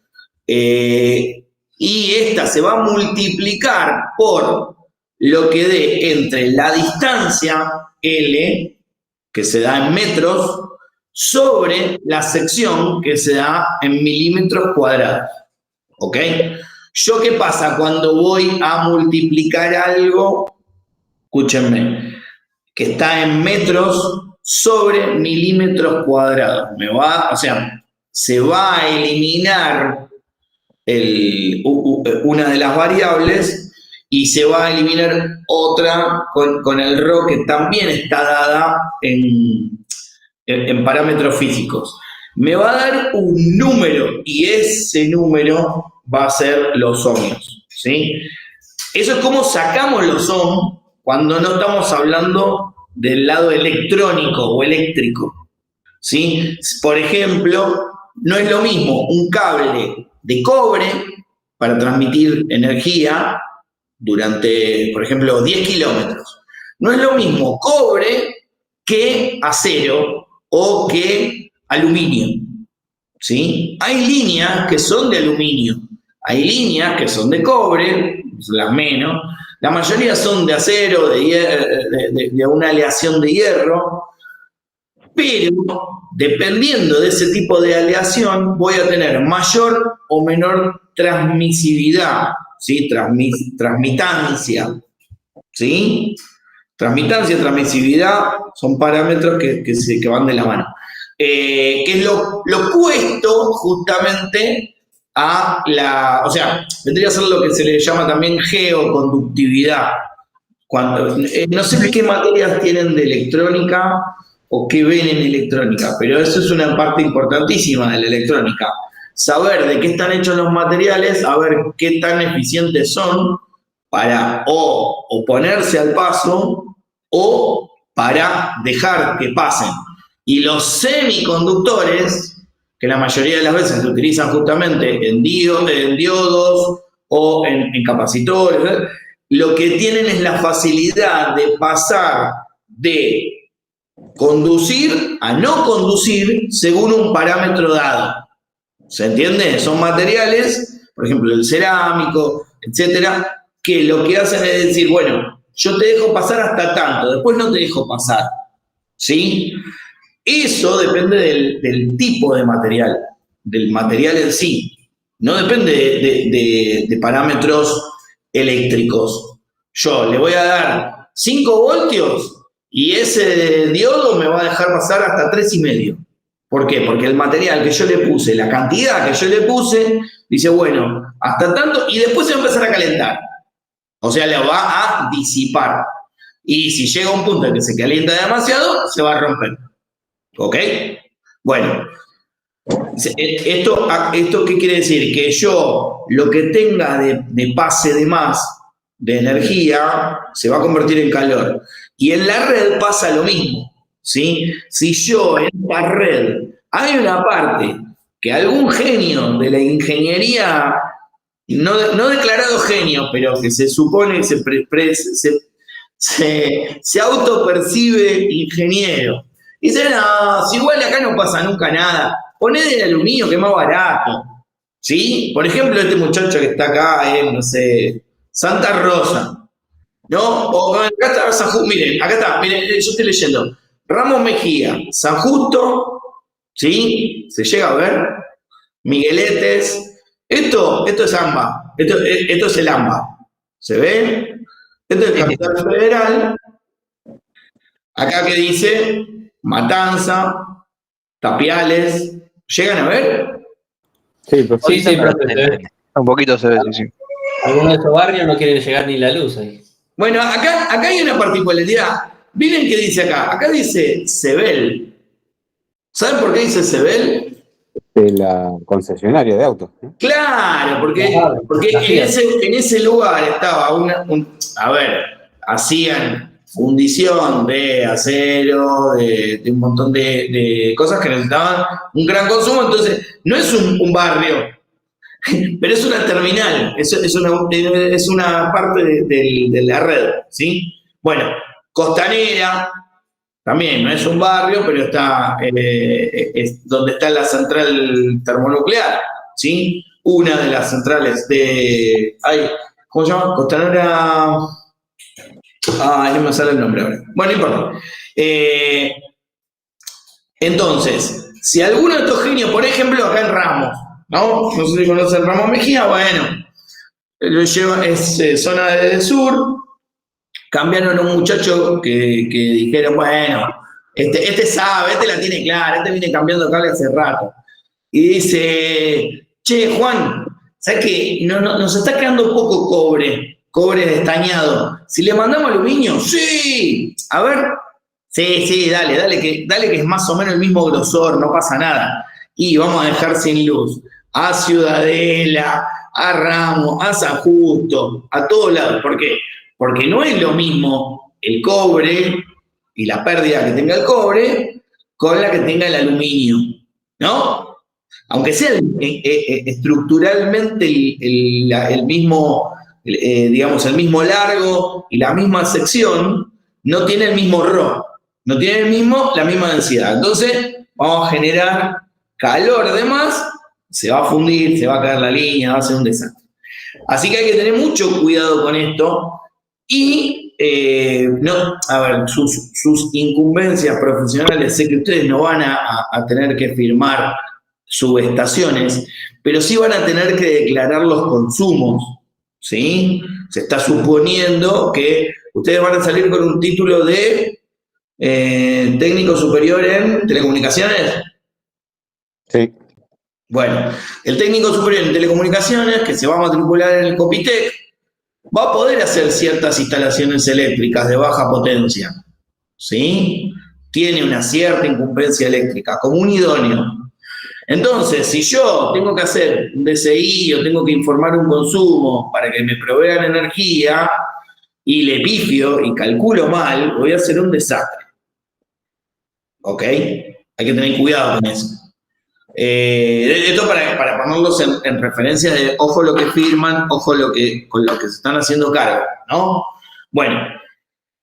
Y esta se va a multiplicar por lo que dé entre la distancia L, que se da en metros, sobre la sección que se da en milímetros cuadrados. ¿Ok? ¿Yo qué pasa cuando voy a multiplicar algo? Escúchenme, que está en metros sobre milímetros cuadrados. O sea, se va a eliminar una de las variables y se va a eliminar otra con el Rho que también está dada en parámetros físicos. Me va a dar un número y ese número va a ser los ohmios, ¿sí? Eso es como sacamos los ohms cuando no estamos hablando del lado electrónico o eléctrico, ¿sí? Por ejemplo, no es lo mismo un cable de cobre para transmitir energía durante, por ejemplo, 10 kilómetros. No es lo mismo cobre que acero o que aluminio, ¿sí? Hay líneas que son de aluminio, hay líneas que son de cobre, las menos, la mayoría son de acero, de una aleación de hierro, pero dependiendo de ese tipo de aleación voy a tener mayor o menor transmisividad, ¿sí? Transmitancia, ¿sí? Transmitancia, transmisividad son parámetros que van de la mano. Que es lo opuesto justamente a o sea, vendría a ser lo que se le llama también geoconductividad. No sé qué materias tienen de electrónica o qué ven en electrónica, pero eso es una parte importantísima de la electrónica. Saber de qué están hechos los materiales, saber qué tan eficientes son para o oponerse al paso o para dejar que pasen. Y los semiconductores, que la mayoría de las veces se utilizan justamente en diodos o en capacitores, lo que tienen es la facilidad de pasar de conducir a no conducir según un parámetro dado. ¿Se entiende? Son materiales, por ejemplo, el cerámico, etcétera, que lo que hacen es decir, bueno, yo te dejo pasar hasta tanto, después no te dejo pasar. ¿Sí? Eso depende del tipo de material, del material en sí. No depende de parámetros eléctricos. Yo le voy a dar 5 voltios y ese diodo me va a dejar pasar hasta 3,5. ¿Por qué? Porque el material que yo le puse, la cantidad que yo le puse, dice, bueno, hasta tanto, y después se va a empezar a calentar. O sea, la va a disipar. Y si llega a un punto en que se calienta demasiado, se va a romper. ¿Ok? Bueno, ¿esto qué quiere decir? Que yo lo que tenga de pase de más de energía se va a convertir en calor. Y en la red pasa lo mismo, ¿sí? Si yo en la red hay una parte que algún genio de la ingeniería, no declarado genio, pero que se supone que se autopercibe ingeniero, dice, no, si igual acá no pasa nunca nada, poné del aluminio que es más barato, ¿sí? Por ejemplo, este muchacho que está acá en, no sé, Santa Rosa, ¿no? O acá está San Justo, miren, acá está, miren, yo estoy leyendo, Ramos Mejía, San Justo, ¿sí? ¿Se llega a ver? Migueletes, esto es AMBA, esto es el AMBA, ¿se ve? Esto es Capital Federal, acá que dice Matanza, Tapiales, ¿llegan a ver? Sí, profe. Sí, profe, se ve. Un poquito se ve, sí. Algunos de estos barrios no quieren llegar ni la luz ahí. Bueno, acá hay una particularidad. Miren qué dice acá. Acá dice Sebel. ¿Saben por qué dice Sebel? De la concesionaria de autos, ¿no? Claro, porque en ese lugar estaba a ver, hacían fundición de acero, de un montón de cosas que necesitaban un gran consumo, entonces no es un barrio, pero es una terminal, es una parte de la red, ¿sí? Bueno, Costanera también no es un barrio, pero está es donde está la central termonuclear, ¿sí? Una de las centrales ¿cómo se llama? Costanera. No me sale el nombre ahora. Bueno, no importa. Entonces, si alguno de estos genios, por ejemplo, acá en Ramos, ¿no? No sé si conocen Ramos Mejía, bueno, lo lleva, es zona del sur. Cambiaron a un muchacho que dijeron, bueno, este sabe, este la tiene clara, este viene cambiando cable hace rato. Y dice, che, Juan, ¿sabes qué? Nos está quedando poco cobre destañado. Si le mandamos aluminio, sí. A ver, sí, dale que es más o menos el mismo grosor, no pasa nada. Y vamos a dejar sin luz a Ciudadela, a Ramos, a San Justo, a todos lados. ¿Por qué? Porque no es lo mismo el cobre y la pérdida que tenga el cobre con la que tenga el aluminio, ¿no? Aunque sea estructuralmente el mismo, digamos, el mismo largo y la misma sección, no tiene el mismo RO, no tiene la misma densidad. Entonces, vamos a generar calor de más, se va a fundir, se va a caer la línea, va a ser un desastre. Así que hay que tener mucho cuidado con esto. Y, sus incumbencias profesionales, sé que ustedes no van a tener que firmar subestaciones, pero sí van a tener que declarar los consumos, ¿sí? Se está suponiendo que ustedes van a salir con un título de técnico superior en telecomunicaciones. Sí. Bueno, el técnico superior en telecomunicaciones, que se va a matricular en el Copitec, va a poder hacer ciertas instalaciones eléctricas de baja potencia, ¿sí? Tiene una cierta incumbencia eléctrica, como un idóneo. Entonces, si yo tengo que hacer un DCI o tengo que informar un consumo para que me provean energía y le pifio y calculo mal, voy a hacer un desastre. ¿Ok? Hay que tener cuidado con eso. Esto para ponerlos en referencia de ojo lo que firman, ojo con lo que se están haciendo cargo, ¿no? Bueno,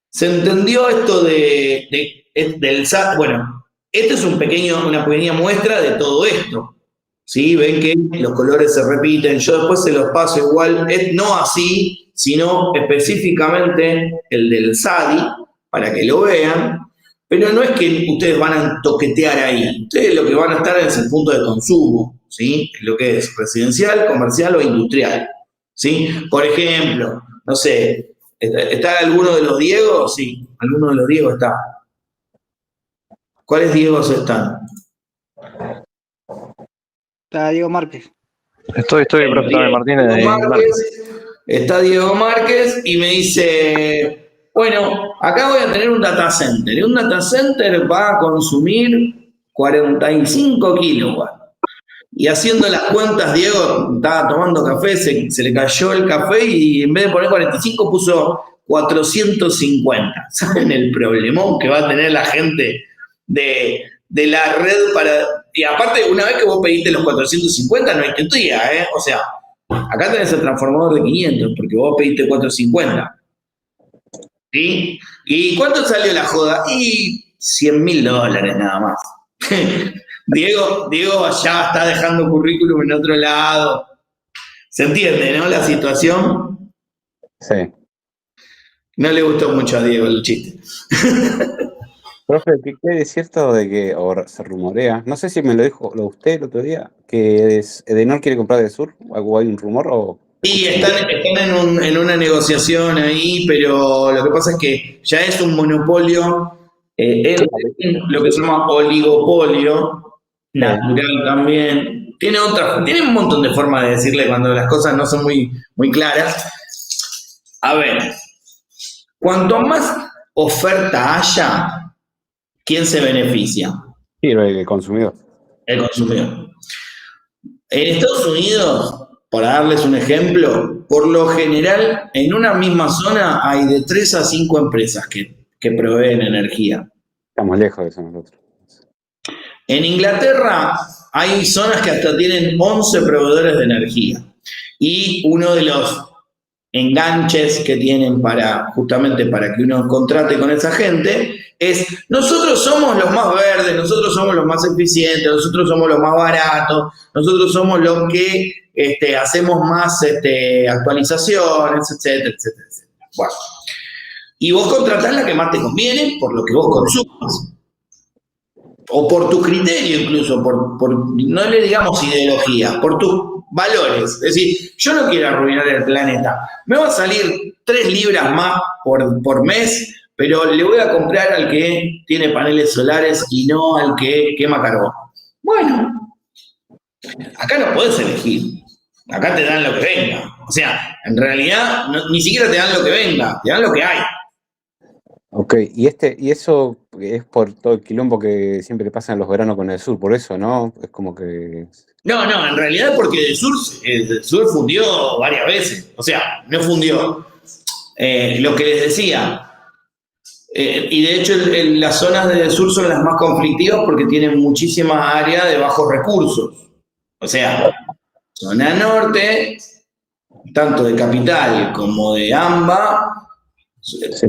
se entendió esto del SAT. Bueno, esta es una pequeña muestra de todo esto, ¿sí? Ven que los colores se repiten, yo después se los paso igual, no así, sino específicamente el del SADI, para que lo vean. Pero no es que ustedes van a toquetear ahí. Ustedes lo que van a estar es el punto de consumo, ¿sí? Lo que es residencial, comercial o industrial, ¿sí? Por ejemplo, no sé, ¿Está alguno de los Diegos? Sí, alguno de los Diegos está. ¿Cuáles Diegos están? Está Diego Márquez. Estoy, profe, también Martínez. Diego Márquez, está Diego Márquez y me dice, bueno, acá voy a tener un data center. Y un data center va a consumir 45 kilowatts. Y haciendo las cuentas, Diego estaba tomando café, se le cayó el café y en vez de poner 45 puso 450. ¿Saben el problemón que va a tener la gente de la red para... Y aparte, una vez que vos pediste los 450, no hay tontería, ¿eh? O sea, acá tenés el transformador de 500, porque vos pediste 450. ¿Sí? ¿Y cuánto salió la joda? Y $100.000 nada más. Diego ya está dejando currículum en otro lado. ¿Se entiende, no? La situación. Sí. No le gustó mucho a Diego el chiste. Profe, ¿qué es cierto de que, o se rumorea, no sé si me lo dijo usted el otro día, que Edenor quiere comprar de Sur? ¿O hay un rumor? O... Sí, están en una negociación ahí, pero lo que pasa es que ya es un monopolio, lo que se llama oligopolio, natural también. Tiene un montón de formas de decirle cuando las cosas no son muy, muy claras. A ver, cuanto más oferta haya, ¿quién se beneficia? Sí, el consumidor. El consumidor. En Estados Unidos, para darles un ejemplo, por lo general, en una misma zona hay de 3 a 5 empresas que proveen energía. Estamos lejos de eso nosotros. En Inglaterra hay zonas que hasta tienen 11 proveedores de energía. Y uno de los enganches que tienen justamente para que uno contrate con esa gente es: nosotros somos los más verdes, nosotros somos los más eficientes, nosotros somos los más baratos, nosotros somos los que hacemos más actualizaciones, etcétera, etcétera, etcétera. Bueno. Y vos contratás la que más te conviene por lo que vos consumas. O por tu criterio incluso, no le digamos ideología, por tus valores. Es decir, yo no quiero arruinar el planeta. Me va a salir 3 libras más por mes, pero le voy a comprar al que tiene paneles solares y no al que quema carbón. Bueno, acá no podés elegir. Acá te dan lo que venga. O sea, en realidad ni siquiera te dan lo que venga, te dan lo que hay. Ok, y eso es por todo el quilombo que siempre pasa en los veranos con el Sur, por eso, ¿no? Es como que... No, en realidad porque el sur fundió varias veces. O sea, no fundió. Lo que les decía. Y de hecho las zonas del sur son las más conflictivas porque tienen muchísima área de bajos recursos. O sea, zona norte, tanto de Capital como de AMBA, Sí.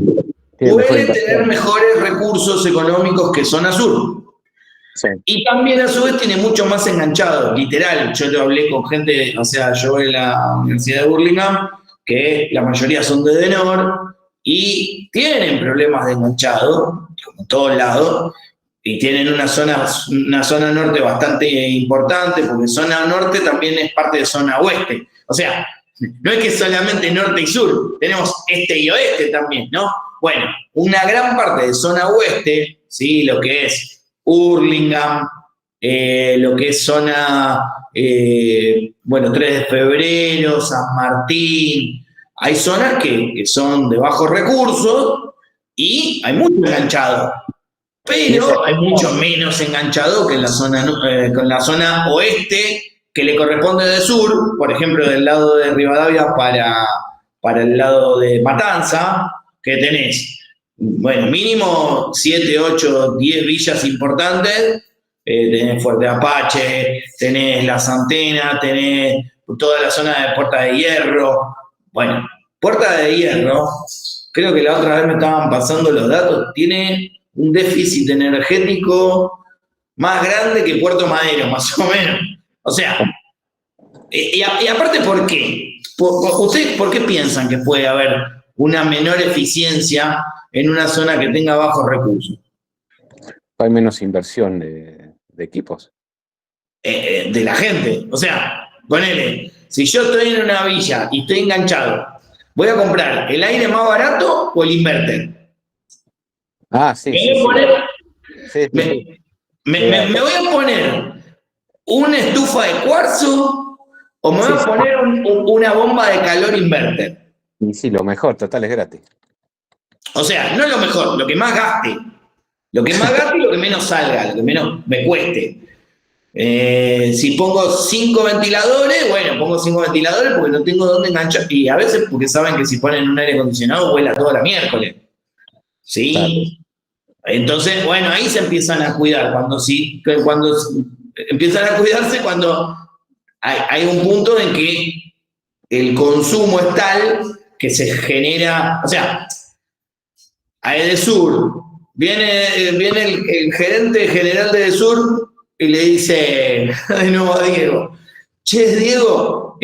puede tener mejores recursos económicos que zona sur. Sí. Y también a su vez tiene mucho más enganchado, literal. Yo lo hablé con gente, o sea, yo en la Universidad de Burlingame, que la mayoría son de Edenor, y tienen problemas de enganchado, como en todos lados, y tienen una zona norte bastante importante, porque zona norte también es parte de zona oeste. O sea, no es que solamente norte y sur, tenemos este y oeste también, ¿no? Bueno, una gran parte de zona oeste, ¿sí? Lo que es Hurlingham, lo que es zona, 3 de febrero, San Martín. Hay zonas que son de bajos recursos y hay mucho enganchado, pero hay mucho menos enganchado que en con la zona oeste que le corresponde de sur, por ejemplo, del lado de Rivadavia para el lado de Matanza, que tenés, mínimo 7, 8, 10 villas importantes. Tenés Fuerte Apache, tenés Las Antenas, tenés toda la zona de Puerta de Hierro. Bueno, Puerta de Hierro, creo que la otra vez me estaban pasando los datos, tiene un déficit energético más grande que Puerto Madero, más o menos. O sea, y aparte, ¿por qué? ¿Ustedes por qué piensan que puede haber una menor eficiencia en una zona que tenga bajos recursos? Hay menos inversión de equipos. De la gente. O sea, ponele, si yo estoy en una villa y estoy enganchado, voy a comprar el aire más barato o el inverter. Ah, sí, Me sí, voy a sí. poner- Sí, sí, sí. me voy a poner una estufa de cuarzo o me voy a Sí, poner una bomba de calor inverter. y sí, lo mejor, total, es gratis. O sea, no es lo mejor, lo que más gaste. Lo que más gaste y lo que menos salga, lo que menos me cueste. Si pongo 5 ventiladores, bueno, pongo 5 ventiladores porque no tengo dónde enganchar. Y a veces porque saben que si ponen un aire acondicionado vuela toda la miércoles. ¿Sí? Entonces, bueno, ahí se empiezan a cuidar. Cuando empiezan a cuidarse cuando hay un punto en que el consumo es tal que se genera. O sea, a Edesur viene el gerente general de Edesur y le dice de nuevo a Diego: che, Diego,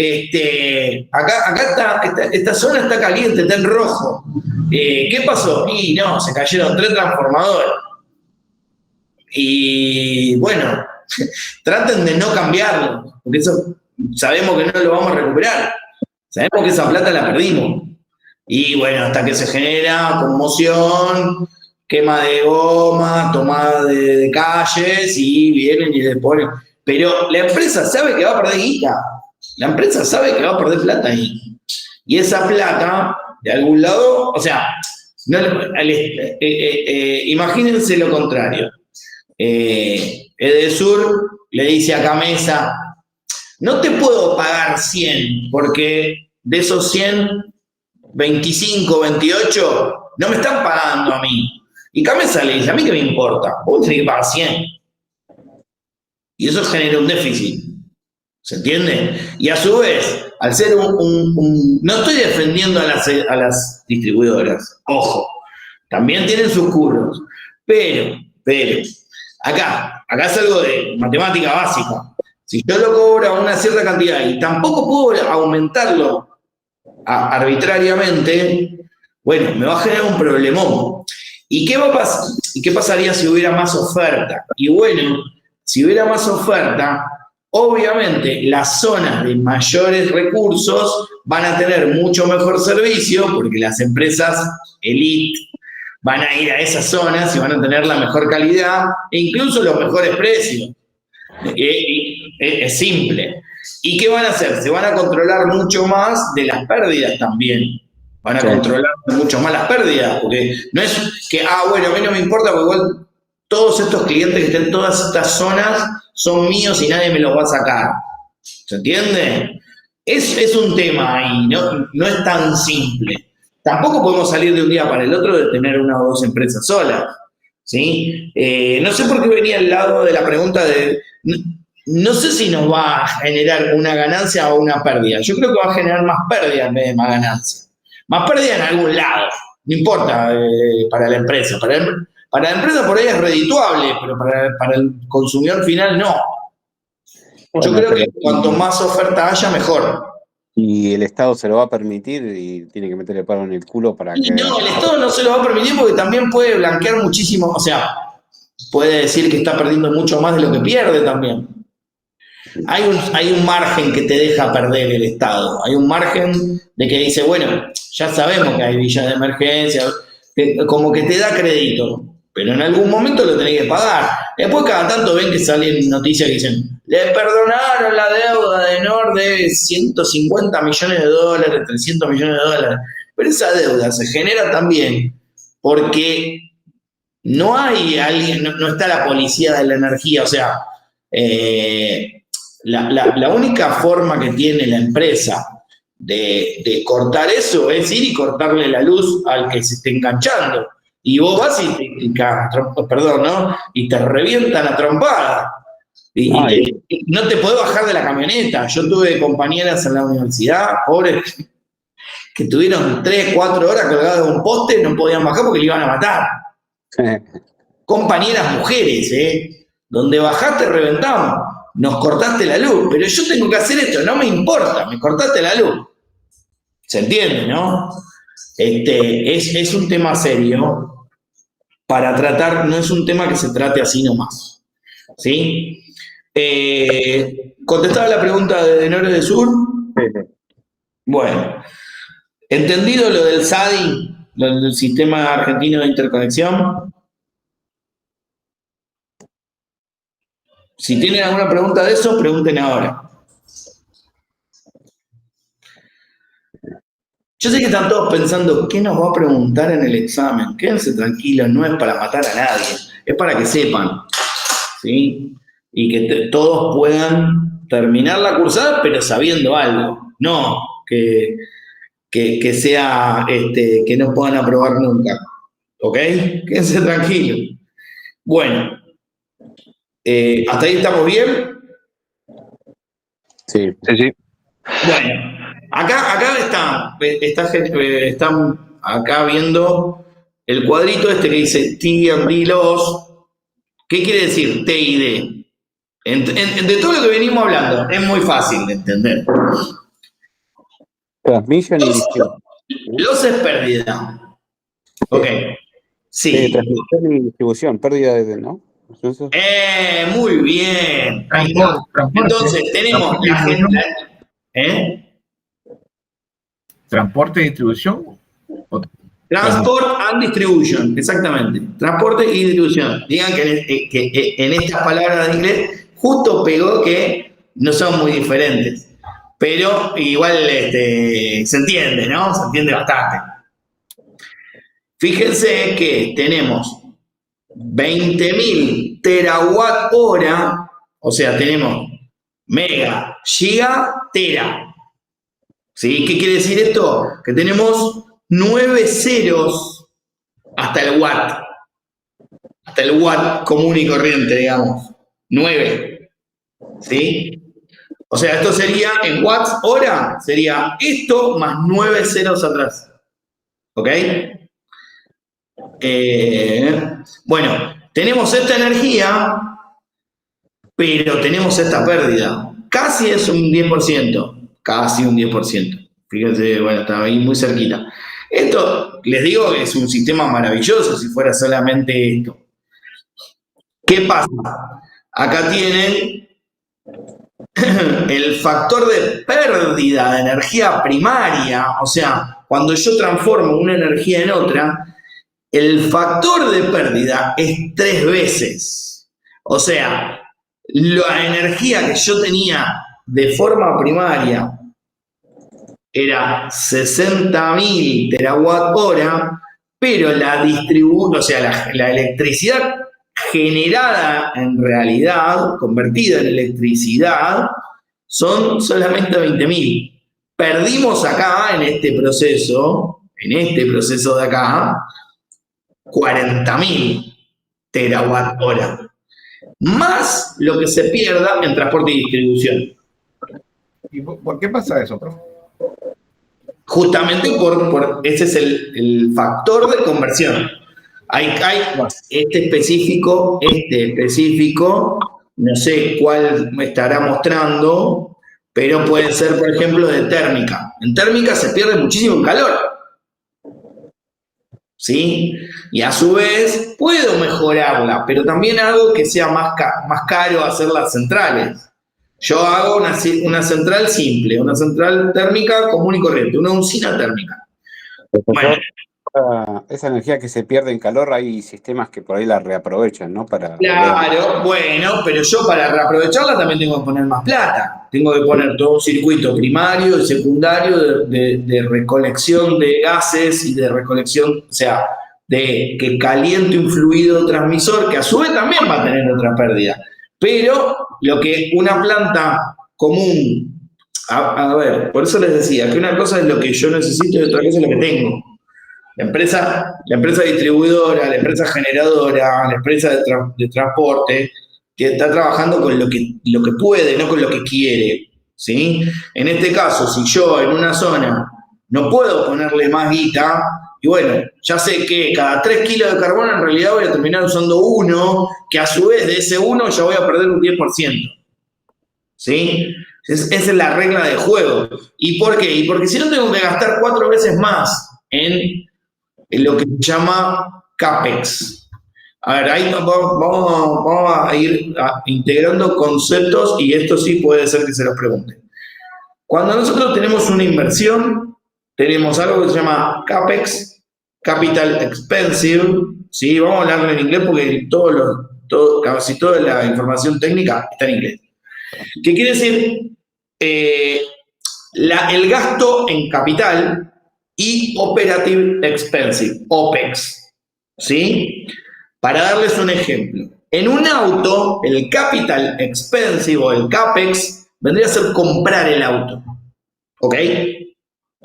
acá esta zona está caliente, está en rojo. ¿Qué pasó? Y no, se cayeron 3 transformadores. Y bueno, traten de no cambiarlo, porque eso sabemos que no lo vamos a recuperar. Sabemos que esa plata la perdimos. Y bueno, hasta que se genera conmoción, quema de goma, tomada de calles y vienen y le ponen. Pero la empresa sabe que va a perder guita. La empresa sabe que va a perder plata ahí. Y esa plata, de algún lado, o sea, imagínense lo contrario. Edesur le dice a Camesa: no te puedo pagar 100 porque de esos 100, 25, 28 no me están pagando a mí. Y Camesa le dice: a mí qué me importa, vos tenés que pagar 100. Y eso genera un déficit. ¿Se entiende? Y a su vez, al ser no estoy defendiendo a las distribuidoras, ojo, también tienen sus curros, pero, acá es algo de matemática básica. Si yo lo cobro a una cierta cantidad y tampoco puedo aumentarlo arbitrariamente, bueno, me va a generar un problemón. ¿Y qué pasaría si hubiera más oferta? Y bueno, si hubiera más oferta, obviamente las zonas de mayores recursos van a tener mucho mejor servicio porque las empresas elite van a ir a esas zonas y van a tener la mejor calidad e incluso los mejores precios. Es simple. ¿Y qué van a hacer? Se van a controlar mucho más de las pérdidas también. Van a controlar mucho más las pérdidas, porque no es que, bueno, a mí no me importa, porque igual todos estos clientes que estén en todas estas zonas son míos y nadie me los va a sacar. ¿Se entiende? Es un tema ahí, no es tan simple. Tampoco podemos salir de un día para el otro de tener una o dos empresas solas. ¿Sí? No sé por qué venía al lado de la pregunta de... No sé si nos va a generar una ganancia o una pérdida. Yo creo que va a generar más pérdida en vez de más ganancia. Más pérdida en algún lado. No importa para la empresa. Para la empresa por ahí es redituable, pero para el consumidor final no. Bueno, yo creo que cuanto más oferta haya, mejor. Y el Estado se lo va a permitir y tiene que meterle palo en el culo para que... No, el Estado no se lo va a permitir porque también puede blanquear muchísimo. O sea, puede decir que está perdiendo mucho más de lo que pierde también. Hay un margen que te deja perder el Estado. Hay un margen de que dice, bueno, ya sabemos que hay villas de emergencia, como que te da crédito, pero en algún momento lo tenés que pagar. Después cada tanto ven que salen noticias que dicen, le perdonaron la deuda de Enor de 150 millones de dólares, 300 millones de dólares. Pero esa deuda se genera también porque no hay alguien, no está la policía de la energía, o sea... La única forma que tiene la empresa de cortar eso es ir y cortarle la luz al que se esté enganchando. Y vos vas y te revientan a trompada. Y no te podés bajar de la camioneta. Yo tuve compañeras en la universidad, pobres, que tuvieron 3, 4 horas colgadas de un poste, no podían bajar porque le iban a matar. Compañeras mujeres, donde bajaste reventamos. Nos cortaste la luz, pero yo tengo que hacer esto, no me importa, me cortaste la luz. ¿Se entiende, no? Es un tema serio para tratar, no es un tema que se trate así nomás. ¿Sí? ¿Contestaba la pregunta de Nore de Sur? Sí. Bueno, ¿Entendido lo del SADI, lo del Sistema Argentino de Interconexión? Si tienen alguna pregunta de eso, pregunten ahora. Yo sé que están todos pensando, ¿qué nos va a preguntar en el examen? Quédense tranquilos, no es para matar a nadie, es para que sepan, ¿sí? Y que todos puedan terminar la cursada, pero sabiendo algo. No que sea, que no puedan aprobar nunca. ¿Ok? Quédense tranquilos. Bueno, ¿hasta ahí estamos bien? Sí. Sí, sí. Bueno, acá están acá viendo el cuadrito este que dice T and D loss. ¿Qué quiere decir T y D? De todo lo que venimos hablando, es muy fácil de entender. Transmission y distribución. Loss es pérdida. Ok. Sí. Transmisión y distribución, pérdida de, ¿no? Eso. Muy bien. Ahí está. Transporte. Entonces, tenemos la gente. Transporte y distribución. Transport and distribution, exactamente. Transporte y distribución. Digan que en estas palabras de inglés justo pegó que no son muy diferentes. Pero igual se entiende, ¿no? Se entiende bastante. Fíjense que tenemos 20.000 terawatt hora, o sea, tenemos mega, giga, tera. ¿Sí? ¿Qué quiere decir esto? Que tenemos 9 ceros hasta el watt. Hasta el watt común y corriente, digamos. 9. ¿Sí? O sea, esto sería, en watts hora, sería esto más 9 ceros atrás. ¿Ok? Bueno, tenemos esta energía, pero tenemos esta pérdida. Casi es un 10%. Casi un 10%. Fíjense, bueno, está ahí muy cerquita. Esto, les digo, es un sistema maravilloso si fuera solamente esto. ¿Qué pasa? Acá tienen el factor de pérdida de energía primaria, o sea, cuando yo transformo una energía en otra, el factor de pérdida es 3 veces. O sea, la energía que yo tenía de forma primaria era 60.000 terawatt hora, pero la distribución, o sea, la electricidad generada en realidad, convertida en electricidad, son solamente 20.000. Perdimos acá en este proceso de acá, 40.000 terawatt hora. Más lo que se pierda en transporte y distribución. ¿Y por qué pasa eso, profe? Justamente ese es el factor de conversión. Hay este específico, no sé cuál me estará mostrando, pero puede ser, por ejemplo, de térmica. En térmica se pierde muchísimo calor. ¿Sí? Y a su vez puedo mejorarla, pero también hago que sea más caro hacer las centrales. Yo hago una central simple, una central térmica común y corriente, una usina térmica. Bueno, esa energía que se pierde en calor, hay sistemas que por ahí la reaprovechan, ¿no? claro, bueno, pero yo para reaprovecharla también tengo que poner más plata. Tengo que poner todo un circuito primario y secundario de recolección de gases y de recolección, o sea, de que caliente un fluido transmisor que a su vez también va a tener otra pérdida. Pero lo que una planta común, a ver, por eso les decía que una cosa es lo que yo necesito y otra cosa es lo que tengo. La empresa distribuidora, la empresa generadora, la empresa de transporte, que está trabajando con lo que puede, no con lo que quiere, ¿sí? En este caso, si yo en una zona no puedo ponerle más guita, y bueno, ya sé que cada 3 kilos de carbono en realidad voy a terminar usando 1, que a su vez de ese 1 ya voy a perder un 10%, ¿sí? Esa es la regla de juego. ¿Y por qué? Y porque si no tengo que gastar 4 veces más en lo que se llama CAPEX. A ver, ahí vamos a ir integrando conceptos y esto sí puede ser que se los pregunten. Cuando nosotros tenemos una inversión, tenemos algo que se llama CAPEX, Capital Expensive, ¿sí? Vamos a hablarlo en inglés porque casi toda la información técnica está en inglés. ¿Qué quiere decir? El gasto en capital y Operative Expensive, OPEX, ¿sí? Para darles un ejemplo. En un auto, el Capital Expensive o el CAPEX vendría a ser comprar el auto, ¿ok?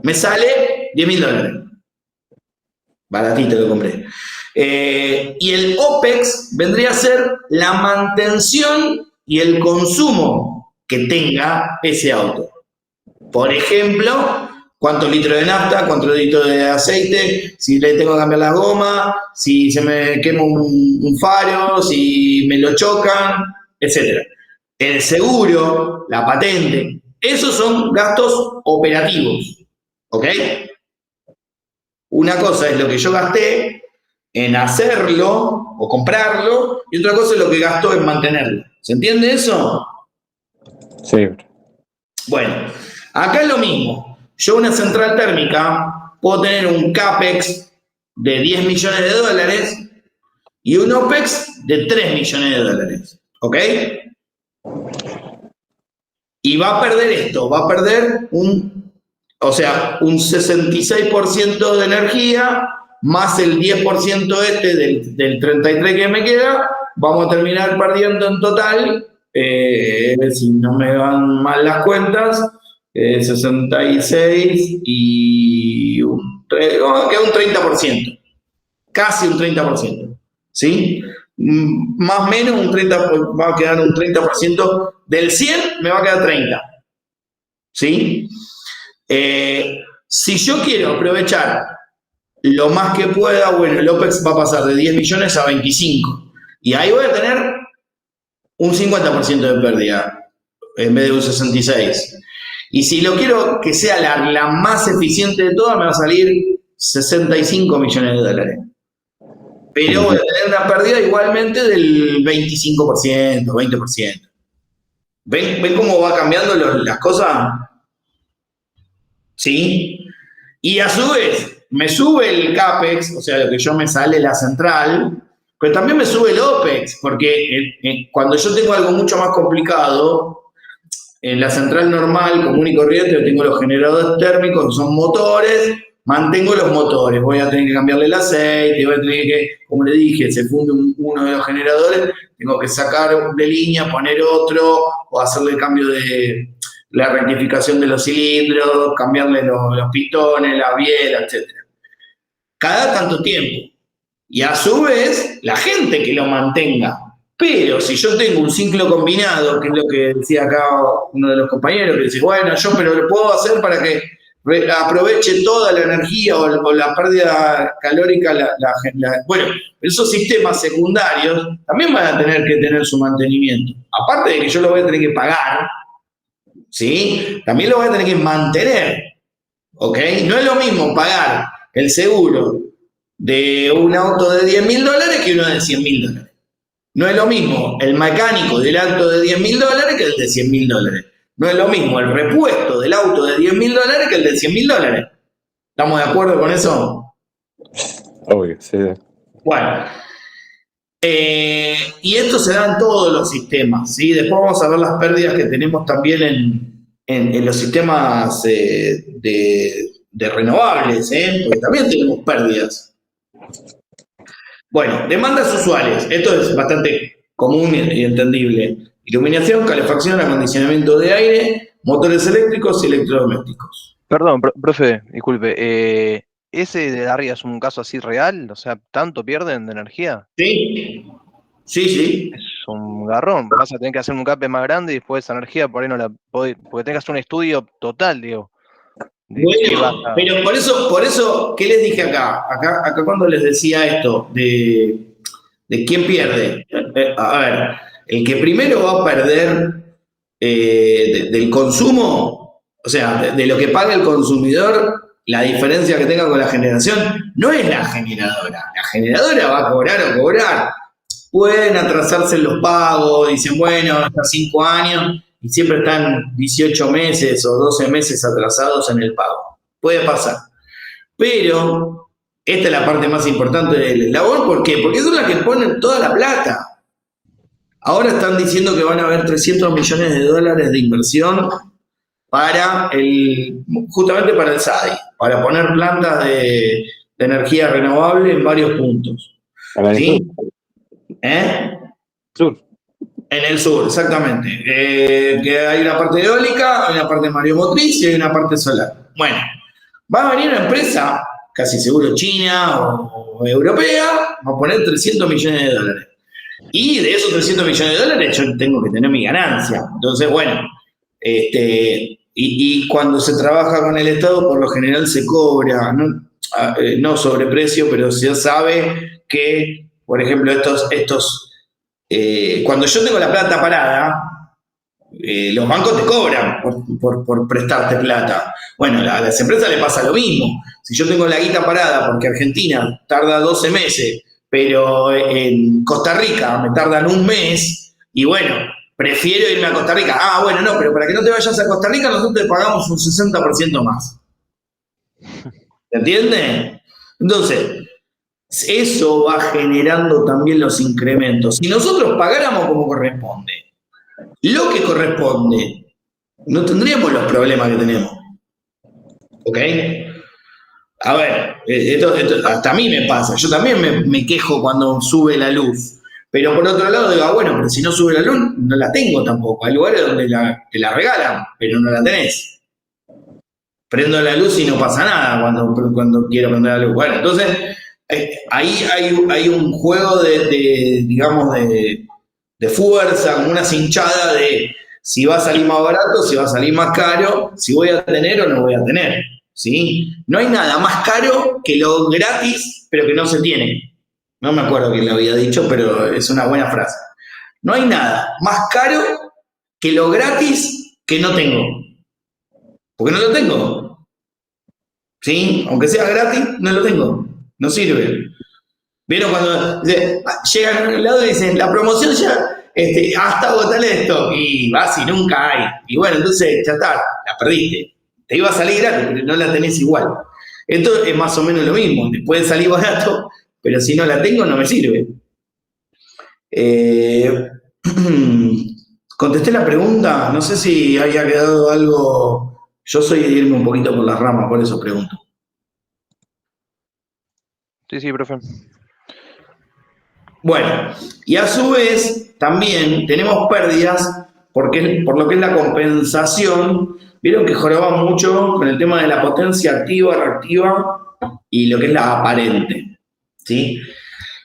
Me sale $10.000. Baratito lo compré. Y el OPEX vendría a ser la mantención y el consumo que tenga ese auto. Por ejemplo, cuántos litros de nafta, cuántos litros de aceite, si le tengo que cambiar las gomas, si se me quema un faro, si me lo chocan, etc. El seguro, la patente, esos son gastos operativos, ¿ok? Una cosa es lo que yo gasté en hacerlo o comprarlo y otra cosa es lo que gastó en mantenerlo. ¿Se entiende eso? Sí. Bueno, acá es lo mismo. Yo una central térmica puedo tener un CAPEX de $10 millones y un OPEX de $3 millones, ¿ok? Y va a perder esto, va a perder un 66% de energía más el 10% del 33% que me queda, vamos a terminar perdiendo en total, si no me van mal las cuentas, 66 y queda un 30%, casi un 30%, ¿sí? Más o menos un 30, va a quedar un 30%, del 100 me va a quedar 30, ¿sí? Si yo quiero aprovechar lo más que pueda, bueno, el OPEX va a pasar de 10 millones a 25. Y ahí voy a tener un 50% de pérdida en vez de un 66%. Y si lo quiero que sea la más eficiente de todas, me va a salir $65 millones. Pero voy a tener una pérdida igualmente del 25%, 20%. ¿Ven cómo va cambiando las cosas? ¿Sí? Y a su vez, me sube el CAPEX, o sea, lo que yo me sale la central, pero también me sube el OPEX, porque cuando yo tengo algo mucho más complicado, en la central normal, común y corriente, yo tengo los generadores térmicos, que son motores, mantengo los motores, voy a tener que cambiarle el aceite, voy a tener que, como le dije, se funde uno de los generadores, tengo que sacar de línea, poner otro, o hacerle el cambio de la rectificación de los cilindros, cambiarle los pistones, la biela, etc. Cada tanto tiempo. Y a su vez, la gente que lo mantenga. Pero si yo tengo un ciclo combinado, que es lo que decía acá uno de los compañeros, que dice, bueno, pero lo puedo hacer para que aproveche toda la energía o la pérdida calórica. Bueno, esos sistemas secundarios también van a tener que tener su mantenimiento. Aparte de que yo lo voy a tener que pagar, ¿sí? También lo voy a tener que mantener, ¿ok? No es lo mismo pagar el seguro de un auto de $10.000 que uno de $100.000. No es lo mismo el mecánico del auto de $10.000 que el de $100.000. No es lo mismo el repuesto del auto de $10.000 que el de $100.000. ¿Estamos de acuerdo con eso? Obvio, sí. Bueno. Y esto se da en todos los sistemas, ¿sí? Después vamos a ver las pérdidas que tenemos también en los sistemas de renovables, porque también tenemos pérdidas. Bueno, demandas usuales. Esto es bastante común y entendible. Iluminación, calefacción, acondicionamiento de aire, motores eléctricos y electrodomésticos. Perdón, profe, disculpe. ¿Ese de arriba es un caso así real? O sea, ¿tanto pierden de energía? Sí, sí. Es un garrón. Vas a tener que hacer un CAPEX más grande y después esa energía por ahí no la podés, porque tengas un estudio total, digo. Bueno, pero por eso, ¿qué les dije acá? Acá cuando les decía esto de quién pierde. A ver, el que primero va a perder del consumo, o sea, de lo que paga el consumidor, la diferencia que tenga con la generación, no es la generadora. La generadora va a cobrar. Pueden atrasarse en los pagos, dicen, bueno, hasta 5 años, y siempre están 18 meses o 12 meses atrasados en el pago. puede pasar. Pero esta es la parte más importante del eslabón. ¿Por qué? Porque son las que ponen toda la plata. Ahora están diciendo que van a haber 300 millones de dólares de inversión para justamente para el SADI, para poner plantas de energía renovable en varios puntos. ¿Sí? Sur. En el sur, exactamente. Que hay una parte eólica, hay una parte mareomotriz y hay una parte solar. Bueno, va a venir una empresa, casi seguro china o europea, va a poner 300 millones de dólares. Y de esos 300 millones de dólares yo tengo que tener mi ganancia. Entonces, bueno, y cuando se trabaja con el Estado, por lo general se cobra, no sobreprecio, pero se sabe que, por ejemplo, cuando yo tengo la plata parada, los bancos te cobran por prestarte plata. Bueno, a las empresas les pasa lo mismo. Si yo tengo la guita parada, porque Argentina tarda 12 meses, pero en Costa Rica me tardan un mes, y bueno, prefiero irme a Costa Rica. Ah, bueno, no, pero para que no te vayas a Costa Rica, nosotros te pagamos un 60% más. ¿Se entiende? Entonces, eso va generando también los incrementos. Si nosotros pagáramos como corresponde, lo que corresponde, no tendríamos los problemas que tenemos. ¿Ok? A ver, esto hasta a mí me pasa. Yo también me quejo cuando sube la luz. Pero por otro lado digo, bueno, pero si no sube la luz, no la tengo tampoco. Hay lugares donde te la regalan, pero no la tenés. Prendo la luz y no pasa nada cuando quiero prender la luz. Bueno, entonces, ahí hay un juego digamos, de fuerza, como una cinchada de si va a salir más barato, si va a salir más caro, si voy a tener o no voy a tener. ¿Sí? No hay nada más caro que lo gratis, pero que no se tiene. No me acuerdo quién lo había dicho, pero es una buena frase. No hay nada más caro que lo gratis que no tengo. Porque no lo tengo. ¿Sí? Aunque sea gratis, no lo tengo. No sirve. ¿Vieron cuando llegan a un lado y dicen, la promoción ya hasta agotar esto? Y vas y nunca hay. Y bueno, entonces ya está, la perdiste. Te iba a salir gratis, pero no la tenés igual. Esto es más o menos lo mismo. Te puede salir barato, pero si no la tengo, no me sirve. Contesté la pregunta. No sé si haya quedado algo. Yo soy de irme un poquito por las ramas, por eso pregunto. Sí, profe. Bueno, y a su vez también tenemos pérdidas por lo que es la compensación. Vieron que joroban mucho con el tema de la potencia activa, reactiva y lo que es la aparente. ¿Sí?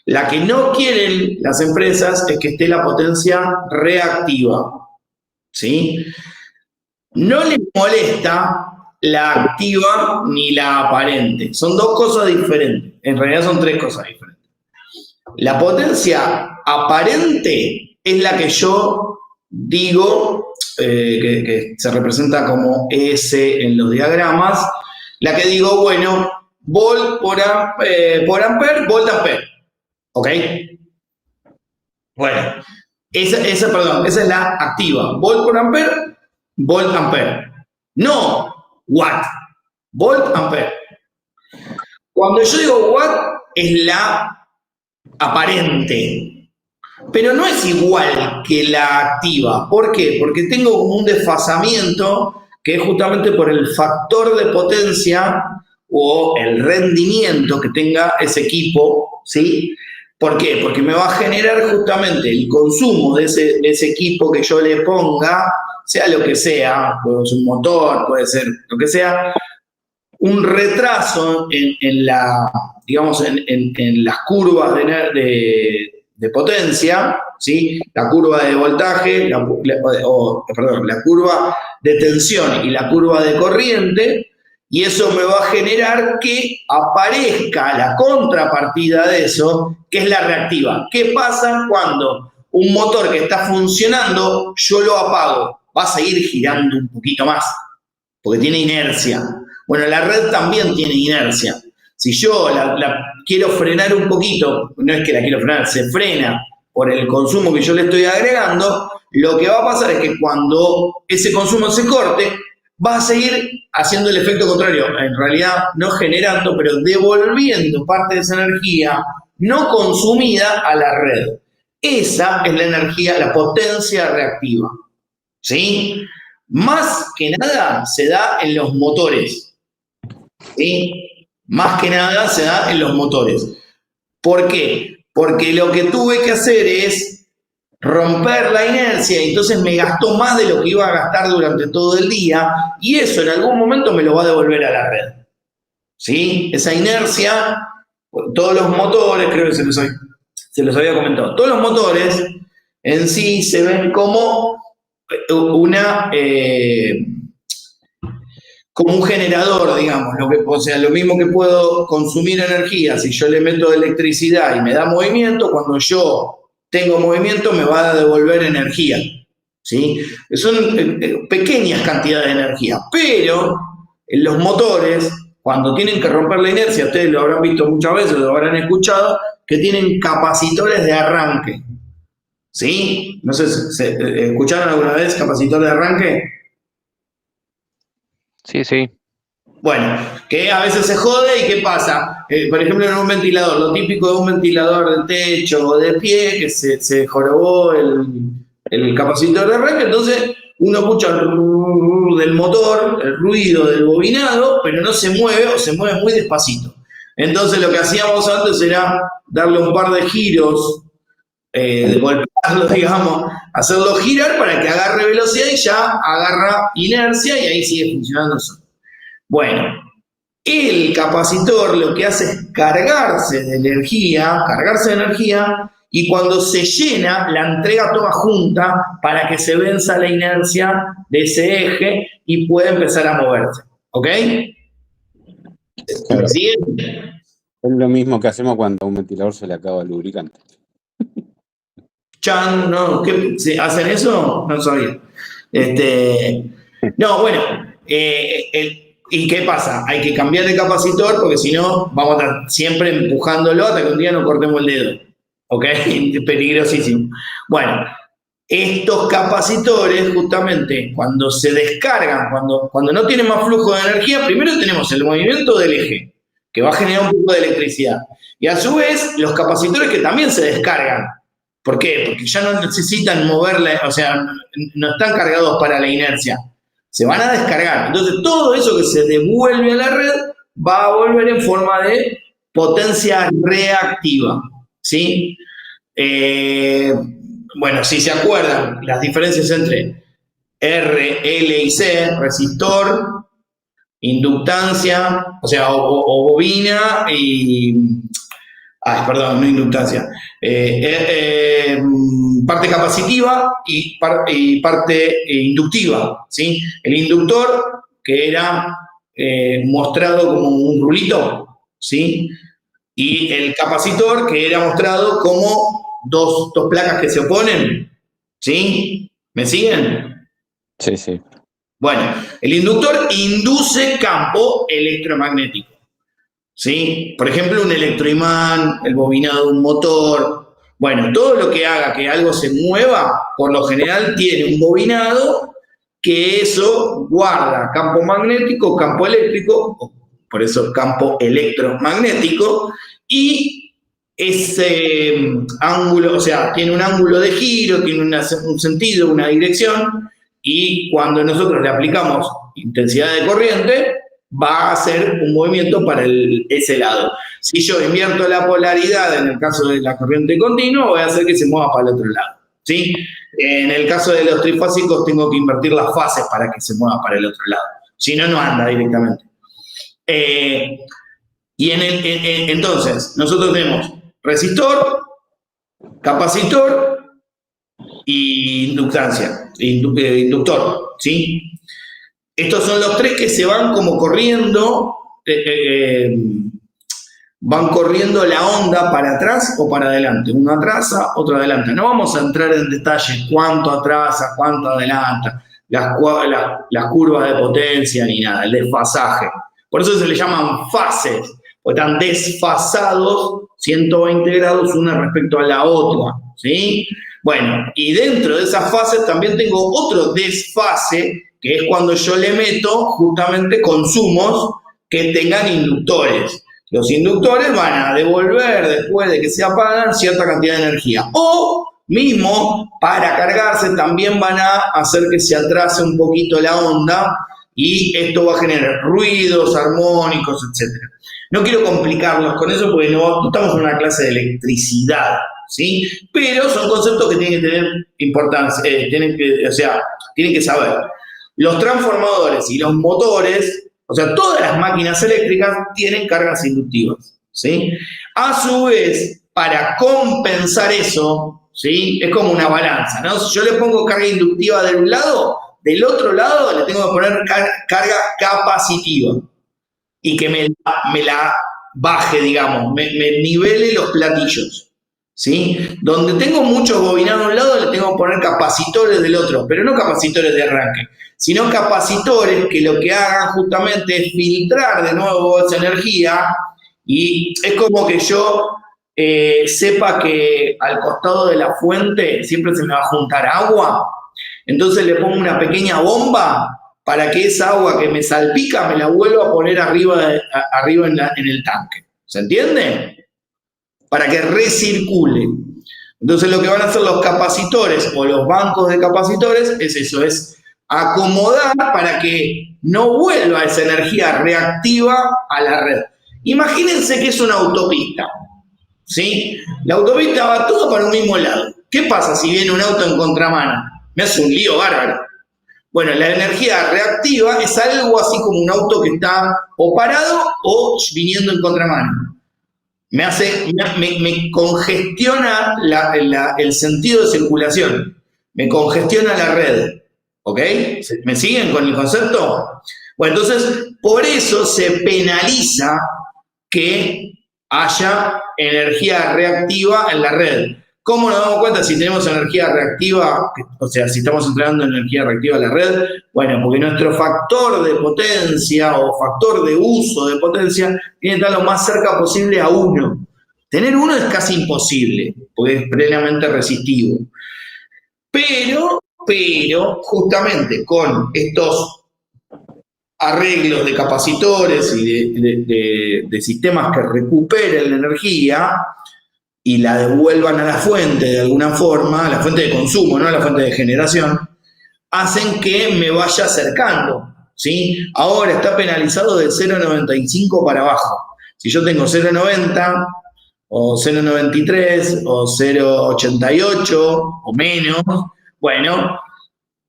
La que no quieren las empresas es que esté la potencia reactiva. ¿Sí? No les molesta la activa ni la aparente. Son dos cosas diferentes. En realidad son tres cosas diferentes. La potencia aparente es la que yo digo, que se representa como S en los diagramas, la que digo, bueno, volt por ampere, volt ampere. ¿Ok? Bueno, esa es la activa. Volt por ampere, volt ampere. No watt, volt ampere. Cuando yo digo watt, es la aparente. Pero no es igual que la activa. ¿Por qué? Porque tengo como un desfasamiento que es justamente por el factor de potencia o el rendimiento que tenga ese equipo, ¿sí? ¿Por qué? Porque me va a generar justamente el consumo de ese equipo que yo le ponga, sea lo que sea, puede ser un motor, puede ser lo que sea, un retraso en las curvas de potencia, ¿sí? La curva de voltaje, la curva de tensión y la curva de corriente, y eso me va a generar que aparezca la contrapartida de eso, que es la reactiva. ¿Qué pasa cuando un motor que está funcionando, yo lo apago? Va a seguir girando un poquito más, porque tiene inercia. Bueno, la red también tiene inercia. Si yo la quiero frenar un poquito, no es que la quiero frenar, se frena por el consumo que yo le estoy agregando, lo que va a pasar es que cuando ese consumo se corte, va a seguir haciendo el efecto contrario, en realidad no generando, pero devolviendo parte de esa energía no consumida a la red. Esa es la energía, la potencia reactiva, ¿sí? Más que nada se da en los motores, ¿sí? Más que nada se da en los motores. ¿Por qué? Porque lo que tuve que hacer es romper la inercia y entonces me gastó más de lo que iba a gastar durante todo el día y eso en algún momento me lo va a devolver a la red, ¿sí? Esa inercia, todos los motores, creo que se los había comentado, todos los motores en sí se ven como como un generador, digamos, o sea, lo mismo que puedo consumir energía, si yo le meto electricidad y me da movimiento, cuando yo tengo movimiento me va a devolver energía, ¿sí? Son pequeñas cantidades de energía, pero en los motores, cuando tienen que romper la inercia, ustedes lo habrán visto muchas veces, lo habrán escuchado, que tienen capacitores de arranque, ¿sí? No sé, ¿escucharon alguna vez capacitor de arranque? Sí, sí. Bueno, que a veces se jode y ¿qué pasa? Por ejemplo, en un ventilador, lo típico de un ventilador de techo o de pie, que se jorobó el capacitor de arranque, entonces uno escucha el del motor, el ruido del bobinado, pero no se mueve o se mueve muy despacito. Entonces lo que hacíamos antes era darle un par de giros, golpearlo, digamos, hacerlo girar para que agarre velocidad y ya agarra inercia y ahí sigue funcionando solo. Bueno, el capacitor lo que hace es cargarse de energía y cuando se llena la entrega toda junta para que se venza la inercia de ese eje y pueda empezar a moverse, ¿ok? Claro. ¿Sí? Es lo mismo que hacemos cuando a un ventilador se le acaba el lubricante. Chan, no, ¿qué? ¿Hacen eso? No sabía. No, bueno, ¿y qué pasa? Hay que cambiar de capacitor porque si no vamos a estar siempre empujándolo hasta que un día nos cortemos el dedo. ¿Ok? Peligrosísimo. Bueno, estos capacitores justamente cuando se descargan, cuando no tienen más flujo de energía, primero tenemos el movimiento del eje, que va a generar un poco de electricidad. Y a su vez, los capacitores que también se descargan. ¿Por qué? Porque ya no necesitan moverla, o sea, no están cargados para la inercia. Se van a descargar. Entonces, todo eso que se devuelve a la red va a volver en forma de potencia reactiva, ¿sí? Bueno, si se acuerdan, las diferencias entre R, L y C, resistor, inductancia, o sea, o bobina y... perdón, no inductancia. Parte capacitiva y parte inductiva, ¿sí? El inductor, que era mostrado como un rulito, ¿sí? Y el capacitor, que era mostrado como dos placas que se oponen, ¿sí? ¿Me siguen? Sí, sí. Bueno, el inductor induce campo electromagnético, ¿sí? Por ejemplo, un electroimán, el bobinado de un motor. Bueno, todo lo que haga que algo se mueva, por lo general tiene un bobinado que eso guarda campo magnético, campo eléctrico, por eso campo electromagnético, y ese ángulo, o sea, tiene un ángulo de giro, tiene un sentido, una dirección, y cuando nosotros le aplicamos intensidad de corriente, va a hacer un movimiento para ese lado. Si yo invierto la polaridad en el caso de la corriente continua, voy a hacer que se mueva para el otro lado, ¿sí? En el caso de los trifásicos tengo que invertir las fases para que se mueva para el otro lado. Si no, no anda directamente. Y entonces, nosotros tenemos resistor, capacitor y inductor, ¿sí? Estos son los tres que se van como corriendo, van corriendo la onda para atrás o para adelante. Uno atrasa, otro adelanta. No vamos a entrar en detalle cuánto atrasa, cuánto adelanta, las curvas de potencia ni nada, el desfasaje. Por eso se le llaman fases, porque están desfasados 120 grados una respecto a la otra. ¿sí? Bueno, y dentro de esas fases también tengo otro desfase, que es cuando yo le meto justamente consumos que tengan inductores. Los inductores van a devolver, después de que se apagan, cierta cantidad de energía. O mismo, para cargarse, también van a hacer que se atrase un poquito la onda y esto va a generar ruidos armónicos, etc. No quiero complicarlos con eso porque no estamos en una clase de electricidad, ¿sí? Pero son conceptos que tienen que tener importancia, tienen que saber. Los transformadores y los motores, o sea, todas las máquinas eléctricas tienen cargas inductivas, ¿sí? A su vez, para compensar eso, ¿sí? Es como una balanza, ¿no? Si yo le pongo carga inductiva de un lado, del otro lado le tengo que poner carga capacitiva y que me la baje, digamos, me nivele los platillos, ¿sí? Donde tengo muchos bobinados de un lado, le tengo que poner capacitores del otro, pero no capacitores de arranque, sino capacitores que lo que hagan justamente es filtrar de nuevo esa energía y es como que yo sepa que al costado de la fuente siempre se me va a juntar agua, entonces le pongo una pequeña bomba para que esa agua que me salpica me la vuelva a poner arriba en el tanque. ¿Se entiende? Para que recircule. Entonces lo que van a hacer los capacitores o los bancos de capacitores es eso, es acomodar para que no vuelva esa energía reactiva a la red. Imagínense que es una autopista, ¿sí? La autopista va toda para un mismo lado. ¿Qué pasa si viene un auto en contramano? Me hace un lío bárbaro. Bueno, la energía reactiva es algo así como un auto que está o parado o viniendo en contramano. Me congestiona el sentido de circulación, me congestiona la red, ¿ok? ¿Me siguen con el concepto? Bueno, entonces, por eso se penaliza que haya energía reactiva en la red. ¿Cómo nos damos cuenta si tenemos energía reactiva? O sea, si estamos entregando energía reactiva a la red. Bueno, porque nuestro factor de potencia o factor de uso de potencia tiene que estar lo más cerca posible a 1. Tener 1 es casi imposible, porque es plenamente resistivo. Pero, justamente con estos arreglos de capacitores y de sistemas que recuperen la energía y la devuelvan a la fuente de alguna forma, a la fuente de consumo, no a la fuente de generación, hacen que me vaya acercando, ¿sí? Ahora está penalizado de 0,95 para abajo. Si yo tengo 0,90 o 0,93 o 0,88 o menos, bueno,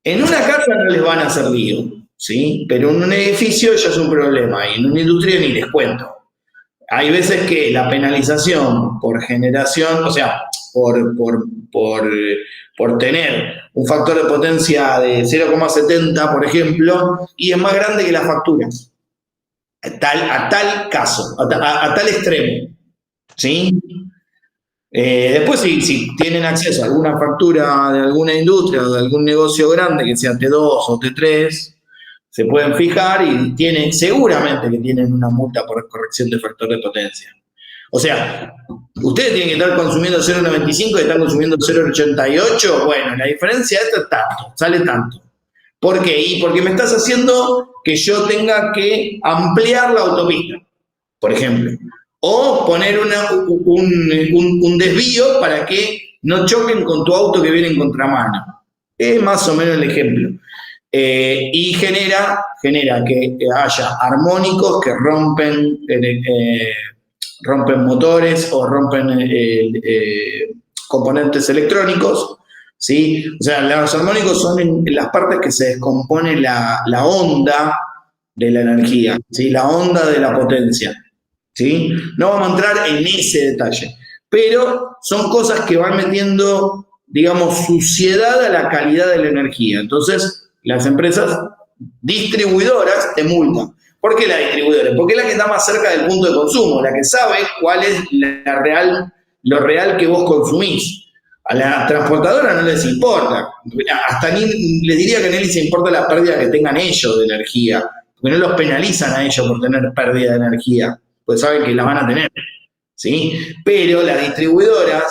en una casa no les van a hacer lío, ¿sí? Pero en un edificio ya es un problema y en una industria ni les cuento. Hay veces que la penalización por generación, o sea, por tener un factor de potencia de 0,70, por ejemplo, y es más grande que las facturas. A tal caso, a tal extremo, ¿sí? Después, si tienen acceso a alguna factura de alguna industria o de algún negocio grande, que sea T2 o T3, se pueden fijar y seguramente que tienen una multa por corrección de factor de potencia. O sea, ustedes tienen que estar consumiendo 0,95 y están consumiendo 0,88. Bueno, la diferencia esta es tanto, sale tanto. ¿Por qué? Y porque me estás haciendo que yo tenga que ampliar la autopista, por ejemplo. O poner un desvío para que no choquen con tu auto que viene en contramano. Es más o menos el ejemplo. Y genera que haya armónicos que rompen motores o rompen componentes electrónicos, ¿sí? O sea, los armónicos son en las partes que se descompone la onda de la energía, ¿sí? La onda de la potencia, ¿sí? No vamos a entrar en ese detalle, pero son cosas que van metiendo, digamos, suciedad a la calidad de la energía. Entonces, las empresas distribuidoras te multan. ¿Por qué la distribuidora? Porque es la que está más cerca del punto de consumo, la que sabe cuál es lo real que vos consumís. A la transportadora no les importa. Hasta les diría que no les importa la pérdida que tengan ellos de energía, porque no los penalizan a ellos por tener pérdida de energía, pues saben que la van a tener, ¿sí? Pero las distribuidoras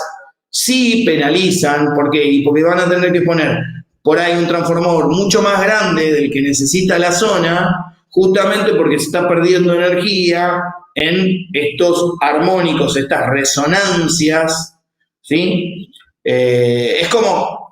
sí penalizan, ¿por qué? Y porque van a tener que poner por ahí un transformador mucho más grande del que necesita la zona, justamente porque se está perdiendo energía en estos armónicos, estas resonancias, ¿sí? Es como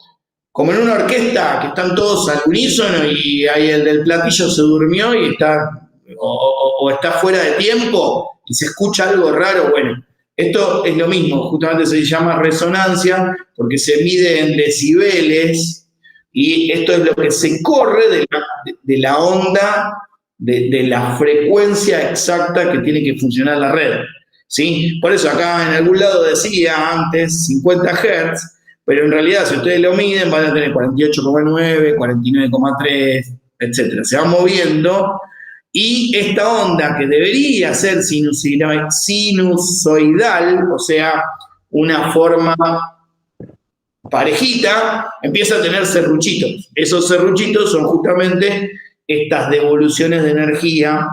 en una orquesta que están todos al unísono y ahí el del platillo se durmió y está, o está fuera de tiempo y se escucha algo raro. Bueno, esto es lo mismo, justamente se llama resonancia porque se mide en decibeles y esto es lo que se corre de la onda, de la frecuencia exacta que tiene que funcionar la red, ¿sí? Por eso acá en algún lado decía antes 50 Hz, pero en realidad si ustedes lo miden van a tener 48,9, 49,3, etc. Se va moviendo y esta onda que debería ser sinusoidal, o sea, una forma parejita, empieza a tener serruchitos. Esos serruchitos son justamente estas devoluciones de energía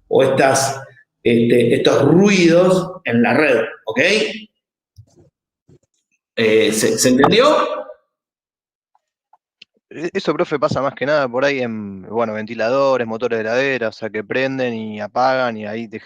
o estos ruidos en la red, ¿ok? ¿Se entendió? Eso, profe, pasa más que nada por ahí en, bueno, ventiladores, motores de heladera, o sea, que prenden y apagan y ahí te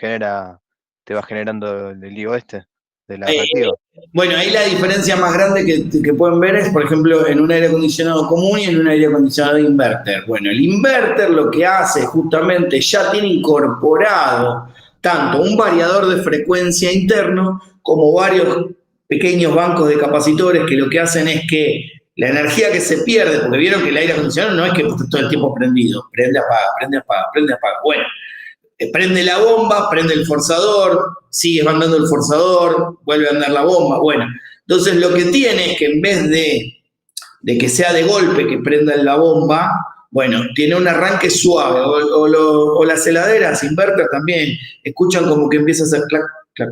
va generando el lío de la reactiva. Bueno, ahí la diferencia más grande que pueden ver es, por ejemplo, en un aire acondicionado común y en un aire acondicionado inverter. Bueno, el inverter lo que hace justamente ya tiene incorporado tanto un variador de frecuencia interno como varios pequeños bancos de capacitores que lo que hacen es que la energía que se pierde, porque vieron que el aire acondicionado no es que esté todo el tiempo prendido, prende, apaga, prende, apaga, prende, apaga. Bueno, prende la bomba, prende el forzador, sigue mandando el forzador, vuelve a andar la bomba. Bueno, entonces lo que tiene es que en vez de que sea de golpe que prenda la bomba, bueno, tiene un arranque suave, o las heladeras inverter también, escuchan como que empieza a hacer clac, clac,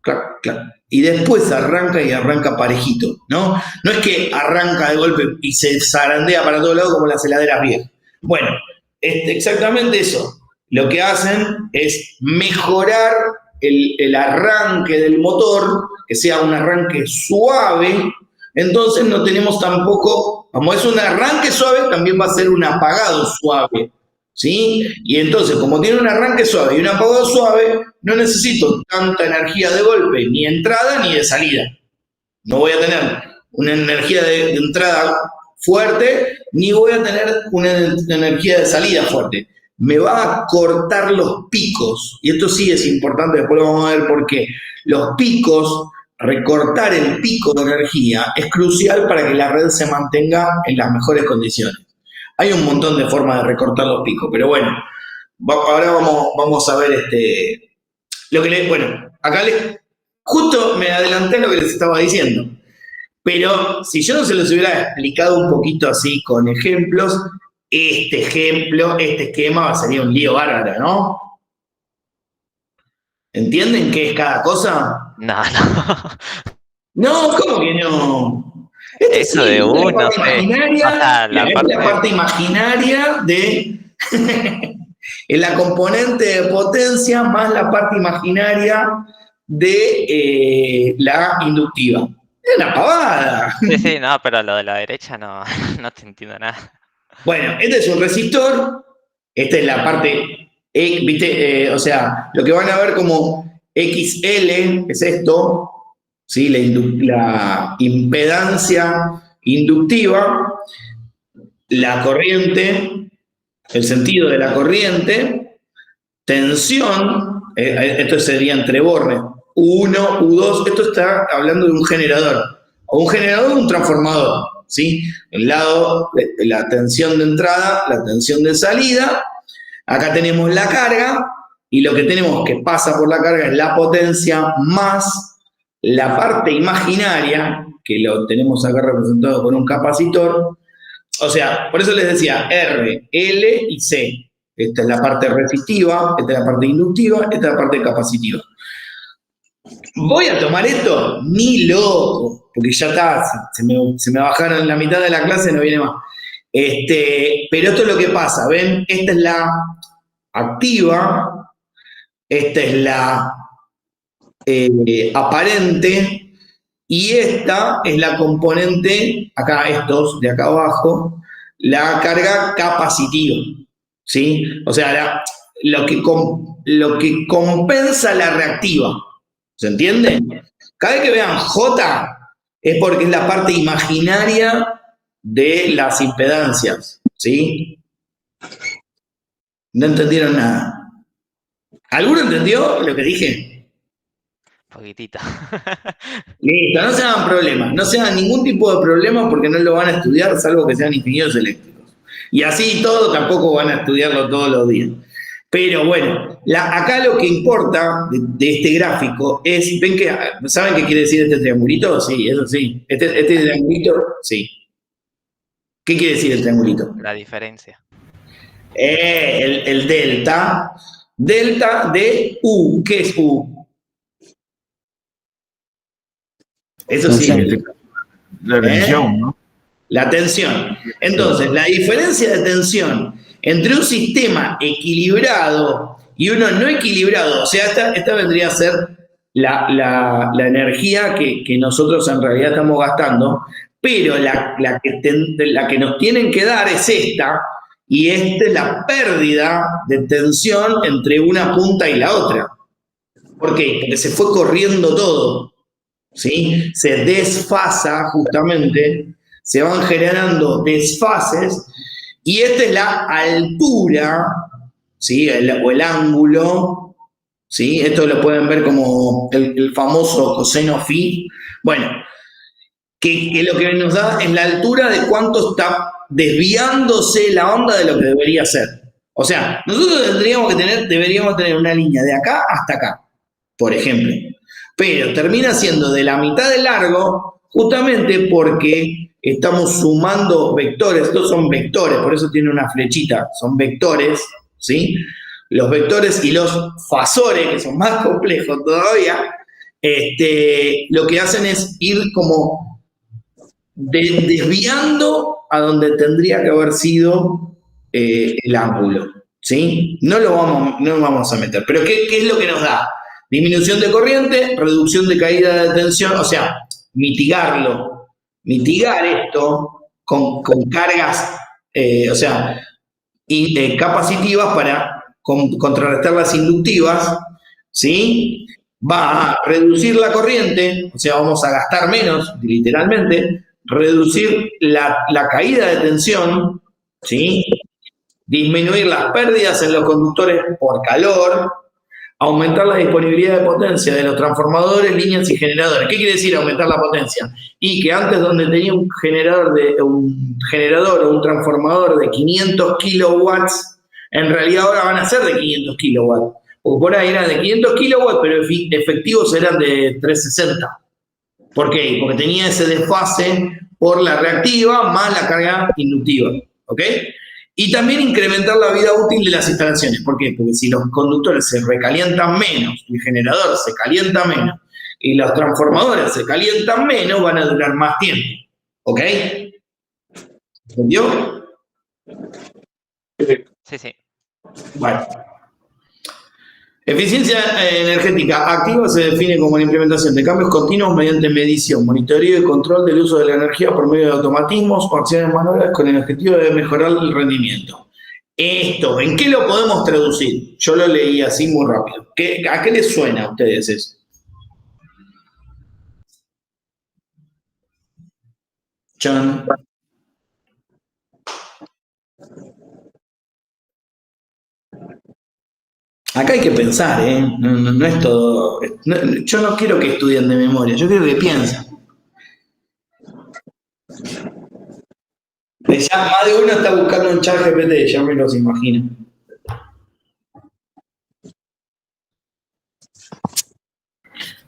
clac, clac, y después arranca y arranca parejito, ¿no? No es que arranca de golpe y se zarandea para todos lados como las heladeras viejas. Bueno, exactamente eso. Lo que hacen es mejorar el arranque del motor, que sea un arranque suave, entonces no tenemos tampoco, como es un arranque suave, también va a ser un apagado suave, ¿sí? Y entonces, como tiene un arranque suave y un apagado suave, no necesito tanta energía de golpe, ni entrada ni de salida. No voy a tener una energía de entrada fuerte, ni voy a tener una energía de salida fuerte. Me va a cortar los picos, y esto sí es importante, después lo vamos a ver por qué. Los picos, recortar el pico de energía es crucial para que la red se mantenga en las mejores condiciones. Hay un montón de formas de recortar los picos, pero bueno, ahora vamos a ver bueno, acá justo me adelanté a lo que les estaba diciendo, pero si yo no se los hubiera explicado un poquito así con ejemplos, este esquema sería un lío bárbaro, ¿no? ¿Entienden qué es cada cosa? No, no. No, ¿cómo que no? Eso de uno, imaginaria, la es la parte imaginaria de es la componente de potencia más la parte imaginaria de la inductiva. Es una pavada. Sí, no, pero lo de la derecha no, no te entiendo nada. Bueno, este es un resistor, esta es la parte, ¿viste? O sea, lo que van a ver como XL es esto, ¿sí? La impedancia inductiva, la corriente, el sentido de la corriente, tensión, esto sería entre bornes, U1, U2, esto está hablando de un generador, o un generador o un transformador, ¿sí? El lado de la tensión de entrada, la tensión de salida, acá tenemos la carga, y lo que tenemos que pasa por la carga es la potencia más la parte imaginaria, que lo tenemos acá representado por un capacitor. O sea, por eso les decía R, L y C. Esta es la parte resistiva, esta es la parte inductiva, esta es la parte capacitiva. ¿Voy a tomar esto? Ni loco, porque ya está, se me bajaron la mitad de la clase, no viene más. Pero esto es lo que pasa, ¿ven? Esta es la activa, esta es la aparente, y esta es la componente, acá estos de acá abajo, la carga capacitiva, ¿sí? O sea, lo que compensa la reactiva, ¿se entiende? Cada vez que vean J es porque es la parte imaginaria de las impedancias, ¿sí? No entendieron nada. ¿Alguno entendió lo que dije? Poquitito. Listo, no se hagan problemas, no se hagan ningún tipo de problema porque no lo van a estudiar salvo que sean ingenieros eléctricos. Y así todo tampoco van a estudiarlo todos los días. Pero bueno, acá lo que importa de este gráfico es, ¿ven que, ¿saben qué quiere decir este triangulito? Sí, eso sí. Este triangulito, sí. ¿Qué quiere decir el triangulito? La diferencia. El delta. Delta de U. ¿Qué es U? Eso sí. La tensión, ¿no? La tensión. Entonces, la diferencia de tensión entre un sistema equilibrado y uno no equilibrado, o sea, esta vendría a ser la energía que nosotros en realidad estamos gastando, pero la que nos tienen que dar es esta, y esta es la pérdida de tensión entre una punta y la otra. ¿Por qué? Porque se fue corriendo todo, ¿sí? Se desfasa justamente, se van generando desfases, y esta es la altura, ¿sí? O el ángulo, ¿sí? Esto lo pueden ver como el famoso coseno phi. Bueno, que lo que nos da es la altura de cuánto está desviándose la onda de lo que debería ser. O sea, nosotros deberíamos tener una línea de acá hasta acá, por ejemplo. Pero termina siendo de la mitad de largo justamente porque estamos sumando vectores. Estos son vectores, por eso tiene una flechita. Son vectores, ¿sí? Los vectores y los fasores, que son más complejos todavía, lo que hacen es ir como desviando a donde tendría que haber sido el ángulo, ¿sí? No lo vamos a meter. Pero ¿qué es lo que nos da? Disminución de corriente, reducción de caída de tensión, o sea, mitigar esto con cargas, capacitivas para contrarrestar las inductivas, ¿sí? Va a reducir la corriente, o sea, vamos a gastar menos, literalmente, reducir la caída de tensión, ¿sí? Disminuir las pérdidas en los conductores por calor, aumentar la disponibilidad de potencia de los transformadores, líneas y generadores. ¿Qué quiere decir aumentar la potencia? Y que antes donde tenía un generador o un transformador de 500 kilowatts, en realidad ahora van a ser de 500 kilowatts. Porque por ahí eran de 500 kilowatts, pero efectivos eran de 360. ¿Por qué? Porque tenía ese desfase por la reactiva más la carga inductiva. ¿Ok? Y también incrementar la vida útil de las instalaciones. ¿Por qué? Porque si los conductores se recalientan menos, el generador se calienta menos y los transformadores se calientan menos, van a durar más tiempo. ¿Ok? ¿Entendió? Sí, sí. Bueno. Eficiencia energética activa se define como la implementación de cambios continuos mediante medición, monitoreo y control del uso de la energía por medio de automatismos o acciones manuales con el objetivo de mejorar el rendimiento. Esto, ¿en qué lo podemos traducir? Yo lo leí así muy rápido. ¿A qué les suena a ustedes eso? Chan. Acá hay que pensar, ¿eh? No es todo. Yo no quiero que estudien de memoria, yo quiero que piensen. Ya más de uno está buscando en ChatGPT, ya me los imagino.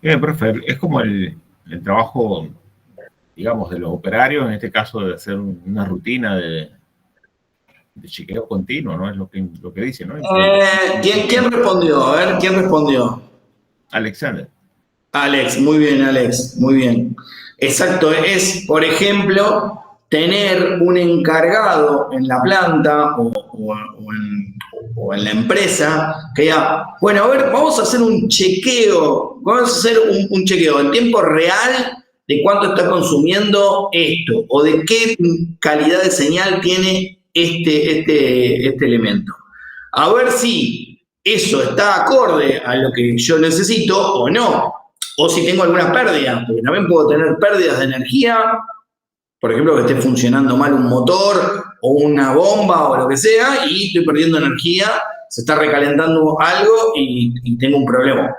Profe, es como el trabajo, digamos, de los operarios, en este caso de hacer una rutina de chequeo continuo, ¿no? Es lo que dice, ¿no? ¿Quién respondió? A ver, ¿quién respondió? Alexander. Alex, muy bien, Alex, muy bien. Exacto, es, por ejemplo, tener un encargado en la planta o en la empresa que diga, bueno, a ver, vamos a hacer un chequeo, vamos a hacer un chequeo en tiempo real de cuánto está consumiendo esto, o de qué calidad de señal tiene este elemento. A ver si eso está acorde a lo que yo necesito o no, o si tengo alguna pérdida, porque también puedo tener pérdidas de energía, por ejemplo, que esté funcionando mal un motor o una bomba o lo que sea, y estoy perdiendo energía, se está recalentando algo y tengo un problema.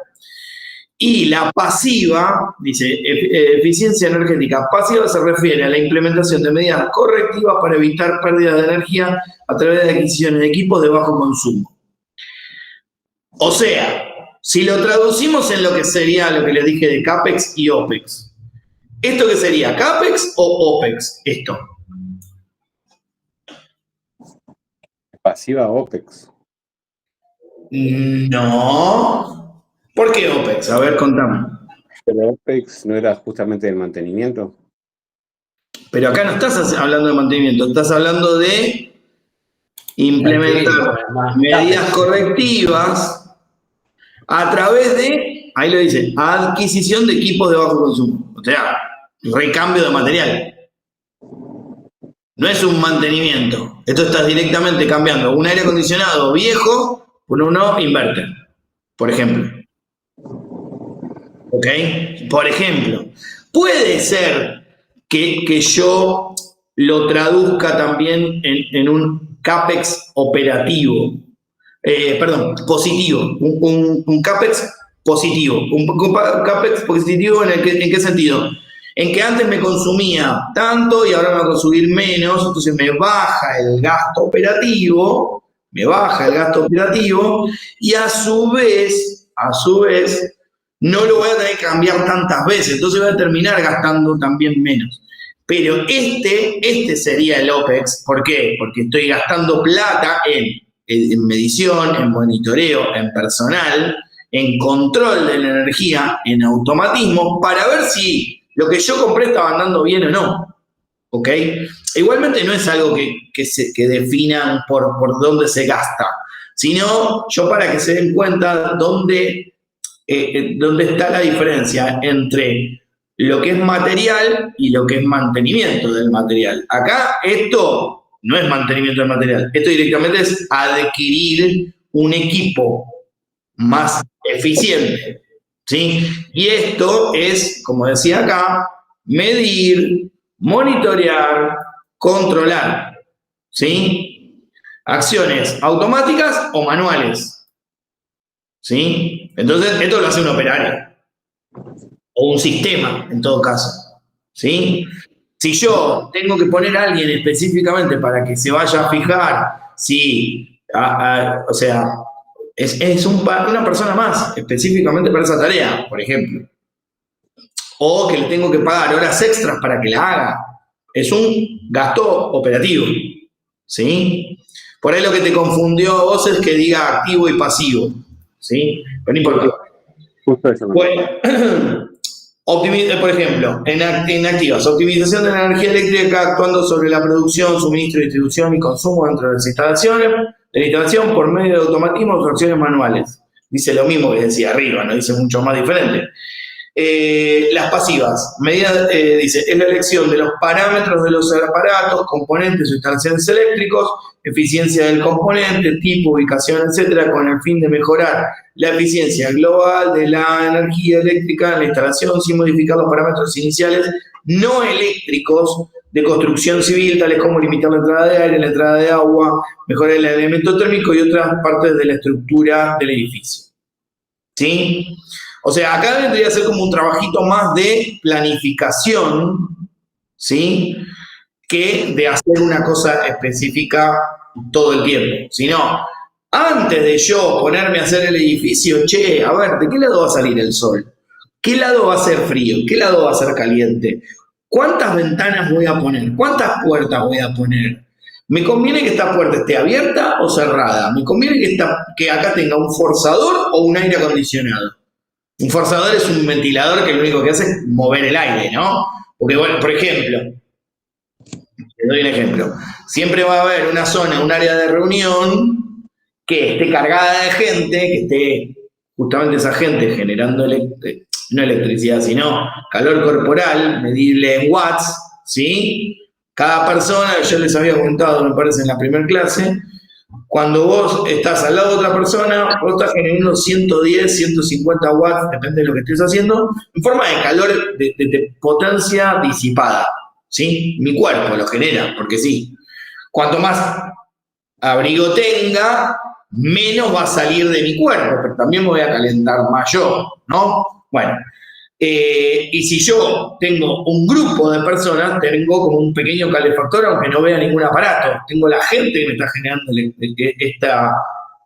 Y la pasiva, dice, eficiencia energética pasiva se refiere a la implementación de medidas correctivas para evitar pérdidas de energía a través de adquisiciones de equipos de bajo consumo. O sea, si lo traducimos en lo que sería lo que les dije de CAPEX y OPEX, ¿esto qué sería? ¿CAPEX o OPEX? Esto. Pasiva OPEX. No. ¿Por qué OPEX? A ver, contame. Pero OPEX no era justamente del mantenimiento. Pero acá no estás hablando de mantenimiento, estás hablando de implementar medidas correctivas a través de, ahí lo dice, adquisición de equipos de bajo consumo. O sea, recambio de material. No es un mantenimiento. Esto estás directamente cambiando un aire acondicionado viejo por uno inverter, por ejemplo. ¿Ok? Por ejemplo, puede ser que yo lo traduzca también en un CAPEX operativo. Positivo. Un CAPEX positivo. Un CAPEX positivo ¿en qué sentido? En que antes me consumía tanto y ahora me va a consumir menos, entonces me baja el gasto operativo, y a su vez, no lo voy a tener que cambiar tantas veces, entonces voy a terminar gastando también menos. Pero este sería el OPEX. ¿Por qué? Porque estoy gastando plata en medición, en monitoreo, en personal, en control de la energía, en automatismo, para ver si lo que yo compré estaba andando bien o no. ¿Ok? Igualmente no es algo que definan por dónde se gasta, sino yo para que se den cuenta dónde está la diferencia entre lo que es material y lo que es mantenimiento del material. Acá esto no es mantenimiento del material, esto directamente es adquirir un equipo más eficiente, ¿sí? Y esto es, como decía acá, medir, monitorear, controlar, ¿sí? Acciones automáticas o manuales, ¿sí? Entonces, esto lo hace un operario o un sistema, en todo caso, ¿sí? Si yo tengo que poner a alguien específicamente para que se vaya a fijar si, o sea, es una persona más específicamente para esa tarea, por ejemplo. O que le tengo que pagar horas extras para que la haga. Es un gasto operativo, ¿sí? Por ahí lo que te confundió a vos es que diga activo y pasivo, ¿sí? Pero no importa. Justo eso. Bueno, por ejemplo, en activas, optimización de la energía eléctrica actuando sobre la producción, suministro, distribución y consumo dentro de las instalaciones, de la instalación por medio de automatismo o acciones manuales. Dice lo mismo que decía arriba, no dice mucho más diferente. Las pasivas, dice, es la elección de los parámetros de los aparatos, componentes o instalaciones eléctricos, eficiencia del componente, tipo, ubicación, etcétera, con el fin de mejorar la eficiencia global de la energía eléctrica en la instalación sin modificar los parámetros iniciales no eléctricos de construcción civil, tales como limitar la entrada de aire, la entrada de agua, mejorar el elemento térmico y otras partes de la estructura del edificio. ¿Sí? O sea, acá vendría ser como un trabajito más de planificación, ¿sí? Que de hacer una cosa específica todo el tiempo. Si no, antes de yo ponerme a hacer el edificio, che, a ver, ¿de qué lado va a salir el sol? ¿Qué lado va a ser frío? ¿Qué lado va a ser caliente? ¿Cuántas ventanas voy a poner? ¿Cuántas puertas voy a poner? ¿Me conviene que esta puerta esté abierta o cerrada? ¿Me conviene que acá tenga un forzador o un aire acondicionado? Un forzador es un ventilador que lo único que hace es mover el aire, ¿no? Porque, bueno, por ejemplo, te doy un ejemplo. Siempre va a haber una zona, un área de reunión que esté cargada de gente, que esté justamente esa gente generando no electricidad, sino calor corporal, medible en watts, ¿sí? Cada persona, yo les había comentado, me parece, en la primera clase, cuando vos estás al lado de otra persona, vos estás generando 110, 150 watts, depende de lo que estés haciendo, en forma de calor, de potencia disipada, ¿sí? Mi cuerpo lo genera, porque sí. Cuanto más abrigo tenga, menos va a salir de mi cuerpo, pero también me voy a calentar más yo, ¿no? Bueno, y si yo tengo un grupo de personas, tengo como un pequeño calefactor, aunque no vea ningún aparato. Tengo la gente que me está generando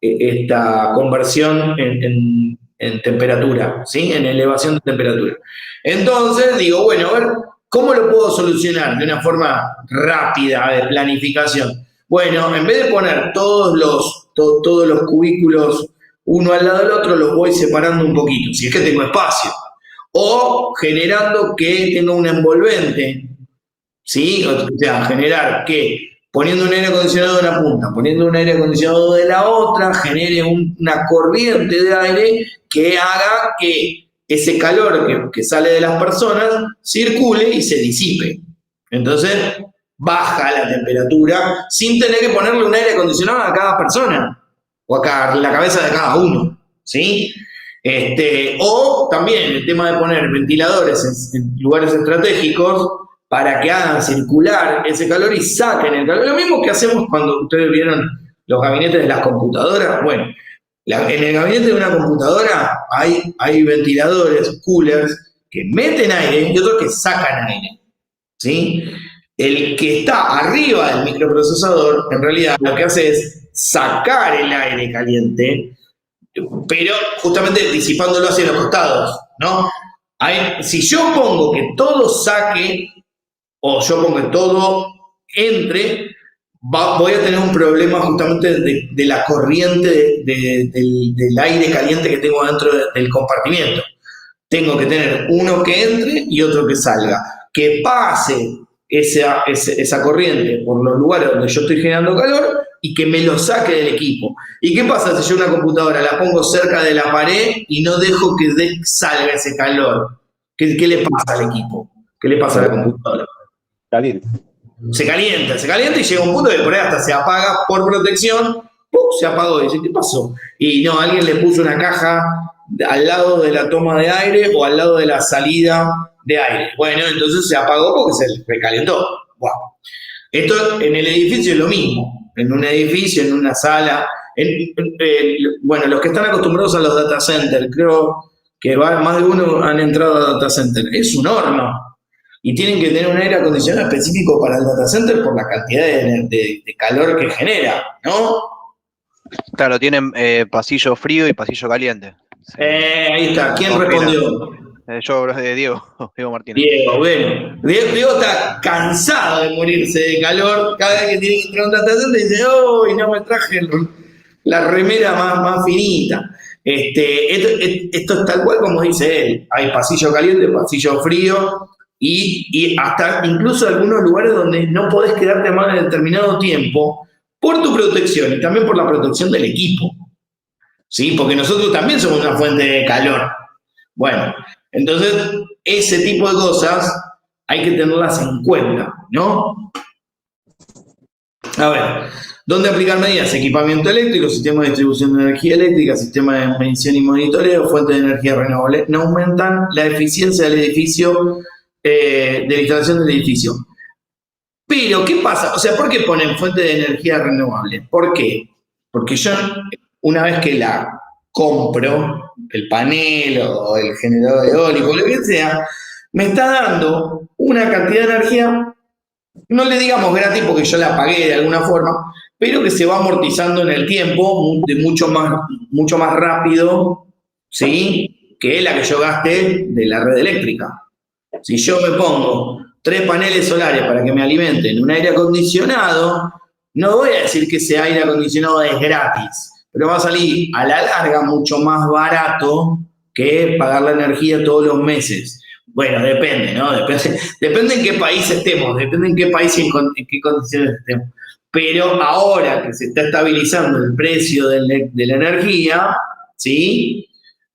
esta conversión en temperatura, ¿sí? En elevación de temperatura. Entonces digo, bueno, a ver, ¿cómo lo puedo solucionar de una forma rápida de planificación? Bueno, en vez de poner todos los cubículos uno al lado del otro, los voy separando un poquito, si es que tengo espacio. O generando que tenga un envolvente, ¿sí? O sea, generar que poniendo un aire acondicionado de una punta, poniendo un aire acondicionado de la otra, genere una corriente de aire que haga que ese calor que sale de las personas circule y se disipe. Entonces, baja la temperatura sin tener que ponerle un aire acondicionado a cada persona o a la cabeza de cada uno, ¿sí? O también el tema de poner ventiladores en lugares estratégicos para que hagan circular ese calor y saquen el calor. Lo mismo que hacemos cuando ustedes vieron los gabinetes de las computadoras. Bueno, en el gabinete de una computadora hay ventiladores, coolers, que meten aire y otros que sacan aire, ¿sí? El que está arriba del microprocesador, en realidad lo que hace es sacar el aire caliente, pero justamente disipándolo hacia los costados, ¿no? Si yo pongo que todo saque, o yo pongo que todo entre, voy a tener un problema justamente de la corriente del aire caliente que tengo dentro del compartimiento. Tengo que tener uno que entre y otro que salga. Que pase esa corriente por los lugares donde yo estoy generando calor y que me lo saque del equipo. ¿Y qué pasa si yo una computadora la pongo cerca de la pared y no dejo que salga ese calor? ¿Qué le pasa al equipo? ¿Qué le pasa a la computadora? Caliente. Se calienta y llega un punto que por ahí hasta se apaga por protección. ¡Pum! Se apagó. Y dice, ¿qué pasó? Y no, alguien le puso una caja al lado de la toma de aire o al lado de la salida de aire. Bueno, entonces se apagó porque se recalentó. Wow. Esto en el edificio es lo mismo. En un edificio, en una sala. Bueno, los que están acostumbrados a los data centers, creo que más de uno han entrado a data center. Es un horno. Y tienen que tener un aire acondicionado específico para el data center por la cantidad de calor que genera, ¿no? Claro, tienen pasillo frío y pasillo caliente. Sí. Ahí está. ¿Quién respondió? Yo, Diego Martínez. Diego, bueno. Diego está cansado de morirse de calor. Cada vez que tiene que entrar a un data center dice, ¡oh! No me traje la remera más finita. Esto es tal cual como dice él. Hay pasillo caliente, pasillo frío. Y hasta incluso algunos lugares donde no podés quedarte más de determinado tiempo por tu protección y también por la protección del equipo, ¿sí? Porque nosotros también somos una fuente de calor. Bueno, entonces ese tipo de cosas hay que tenerlas en cuenta, ¿no? A ver, ¿dónde aplicar medidas? Equipamiento eléctrico, sistema de distribución de energía eléctrica, sistema de medición y monitoreo, fuentes de energía renovable. No aumentan la eficiencia del edificio, de la instalación del edificio. Pero, ¿qué pasa? O sea, ¿por qué ponen fuente de energía renovable? ¿Por qué? Porque yo, una vez que la compro, el panel o el generador eólico, lo que sea, me está dando una cantidad de energía, no le digamos gratis porque yo la pagué de alguna forma, pero que se va amortizando en el tiempo de mucho más rápido, ¿sí? Que la que yo gasté de la red eléctrica. Si yo me pongo 3 paneles solares para que me alimenten un aire acondicionado, no voy a decir que ese aire acondicionado es gratis, pero va a salir a la larga mucho más barato que pagar la energía todos los meses. Bueno, depende, ¿no? Depende en qué país estemos, depende en qué país y en qué condiciones estemos. Pero ahora que se está estabilizando el precio de la energía, ¿sí?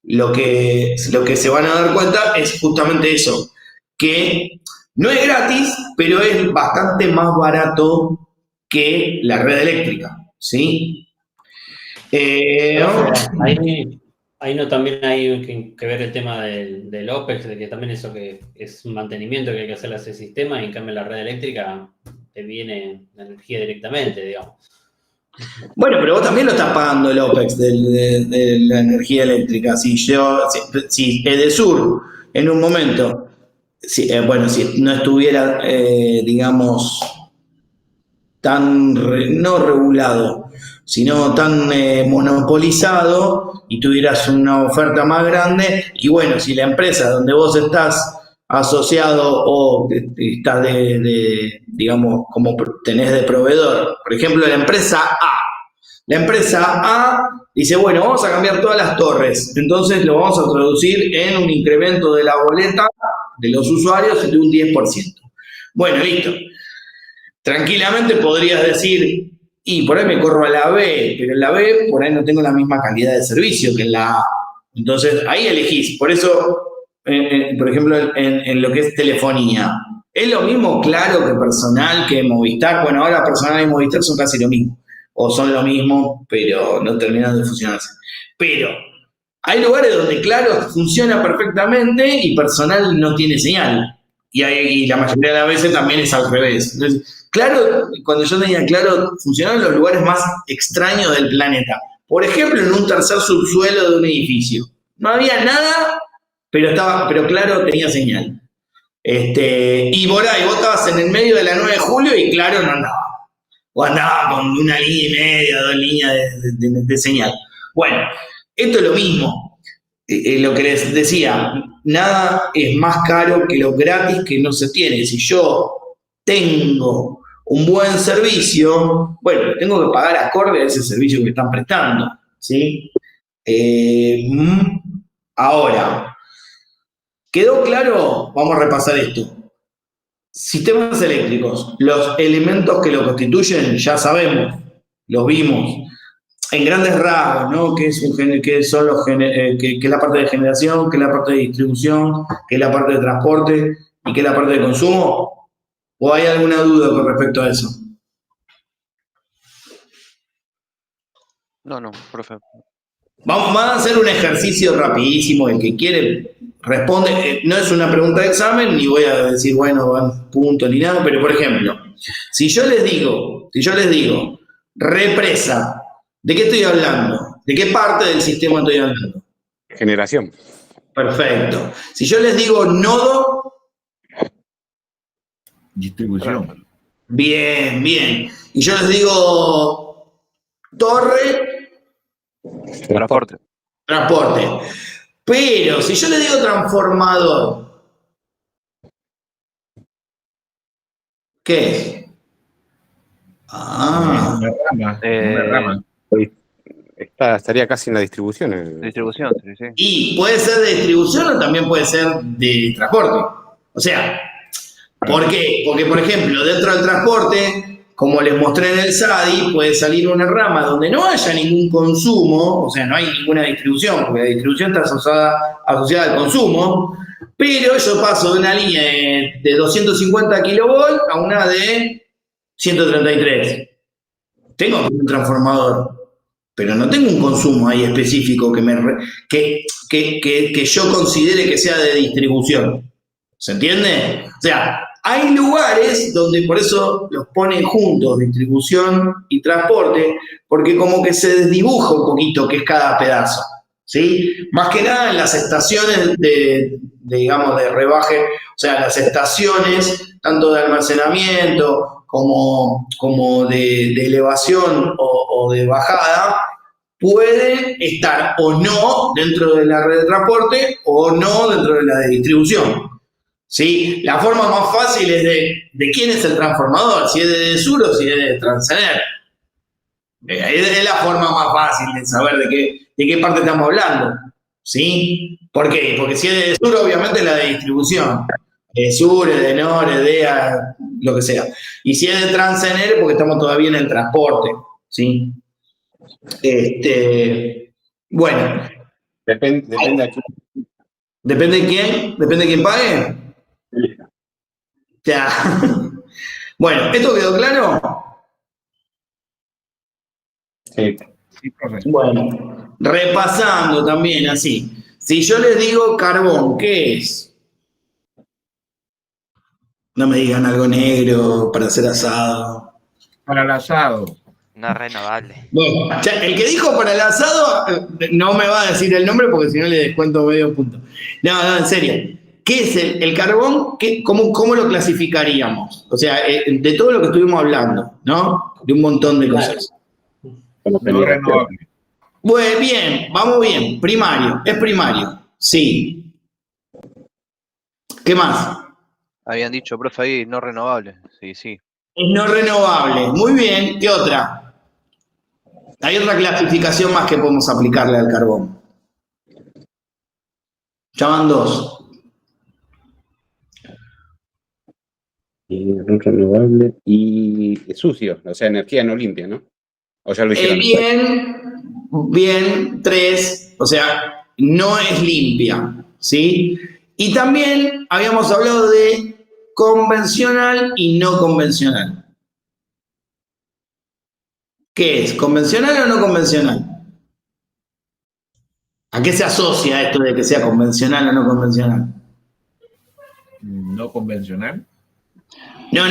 lo que se van a dar cuenta es justamente eso, que no es gratis, pero es bastante más barato que la red eléctrica, ¿sí? Ahí no también hay que ver el tema del OPEX, de que también eso que es un mantenimiento que hay que hacerle a ese sistema, y en cambio la red eléctrica te viene la energía directamente, digamos. Bueno, pero vos también lo estás pagando el OPEX de la energía eléctrica. Si Edesur en un momento, si no estuviera, digamos, tan, no regulado, sino tan monopolizado y tuvieras una oferta más grande, y bueno, si la empresa donde vos estás asociado o estás digamos, como tenés de proveedor, por ejemplo, la empresa A dice, bueno, vamos a cambiar todas las torres, entonces lo vamos a traducir en un incremento de la boleta de los usuarios de un 10%. Bueno, listo. Tranquilamente podrías decir, y por ahí me corro a la B, pero en la B por ahí no tengo la misma calidad de servicio que en la A. Entonces ahí elegís. Por eso, por ejemplo, en lo que es telefonía, es lo mismo Claro que Personal, que Movistar. Bueno, ahora Personal y Movistar son casi lo mismo, o son lo mismo, pero no terminan de fusionarse. Pero hay lugares donde Claro funciona perfectamente y Personal no tiene señal. Y la mayoría de las veces también es al revés. Entonces, Claro, cuando yo tenía Claro, funcionaba en los lugares más extraños del planeta. Por ejemplo, en un tercer subsuelo de un edificio. No había nada, pero Claro tenía señal. Y por ahí vos estabas en el medio de la 9 de julio y Claro no andaba. O andaba con una línea y media, 2 líneas de señal. Bueno, esto es lo mismo. Lo que les decía, nada es más caro que lo gratis que no se tiene. Si yo tengo un buen servicio, bueno, tengo que pagar acorde a ese servicio que están prestando, ¿sí? Ahora, ¿quedó claro? Vamos a repasar esto. Sistemas eléctricos, los elementos que lo constituyen, ya sabemos, los vimos en grandes rasgos, ¿no? Que es la parte de generación, que es la parte de distribución, que es la parte de transporte y que es la parte de consumo. ¿O hay alguna duda con respecto a eso? No, profe. Vamos a hacer un ejercicio rapidísimo. El que quiere responde. No es una pregunta de examen, ni voy a decir, bueno, van punto ni nada, pero por ejemplo, si yo les digo, represa, ¿de qué estoy hablando? ¿De qué parte del sistema estoy hablando? Generación. Perfecto. Si yo les digo nodo, Distribución. bien. Y yo les digo torre, Transporte. Pero si yo les digo transformador, ¿qué es? Una rama. Estaría casi en la distribución. Distribución, sí. Y puede ser de distribución o también puede ser de transporte. O sea, ¿por qué? Porque, por ejemplo, dentro del transporte, como les mostré en el SADI, puede salir una rama donde no haya ningún consumo, o sea, no hay ninguna distribución, porque la distribución está asociada al consumo, pero yo paso de una línea de 250 kilovolts a una de 133. Tengo un transformador, pero no tengo un consumo ahí específico que yo considere que sea de distribución. ¿Se entiende? O sea, hay lugares donde por eso los ponen juntos, distribución y transporte, porque como que se desdibuja un poquito qué es cada pedazo, ¿sí? Más que nada en las estaciones digamos, de rebaje, o sea, las estaciones tanto de almacenamiento como de elevación o de bajada, pueden estar o no dentro de la red de transporte o no dentro de la de distribución. ¿Sí? La forma más fácil es de quién es el transformador, si es de Edesur o si es de Transener. Es la forma más fácil de saber de qué parte estamos hablando. ¿Sí? ¿Por qué? Porque si es de Edesur, obviamente es la de distribución. Edesur, Edenor, Edea, lo que sea. Y si es de Transener, porque estamos todavía en el transporte. ¿Sí? Bueno, Depende de quién ¿Depende de quién? ¿Depende de quién pague? elija. Ya. Bueno, ¿esto quedó claro? Sí. Sí, profe. Bueno, repasando también así. Si yo les digo carbón, ¿qué es? No me digan algo negro para hacer asado. Para el asado. No es renovable. Bueno, ya, el que dijo para el asado no me va a decir el nombre porque si no le descuento medio punto. No, en serio. ¿Qué es el carbón? ¿Cómo lo clasificaríamos? O sea, de todo lo que estuvimos hablando, ¿no? De un montón de cosas. Como No generación. renovable. Bueno, bien, vamos bien. Primario, es primario. Sí. ¿Qué más? Habían dicho, profe, ahí no renovable. Sí, sí. Es no renovable. Muy bien. ¿Qué otra? Hay otra clasificación más que podemos aplicarle al carbón. Ya van dos. No renovable y sucio, o sea, energía no limpia, ¿no? O ya lo dijeron. Bien, tres. O sea, no es limpia. ¿Sí? Y también habíamos hablado de convencional y no convencional. ¿Qué es? ¿Convencional o no convencional? ¿A qué se asocia esto de que sea convencional o no convencional? No convencional. No,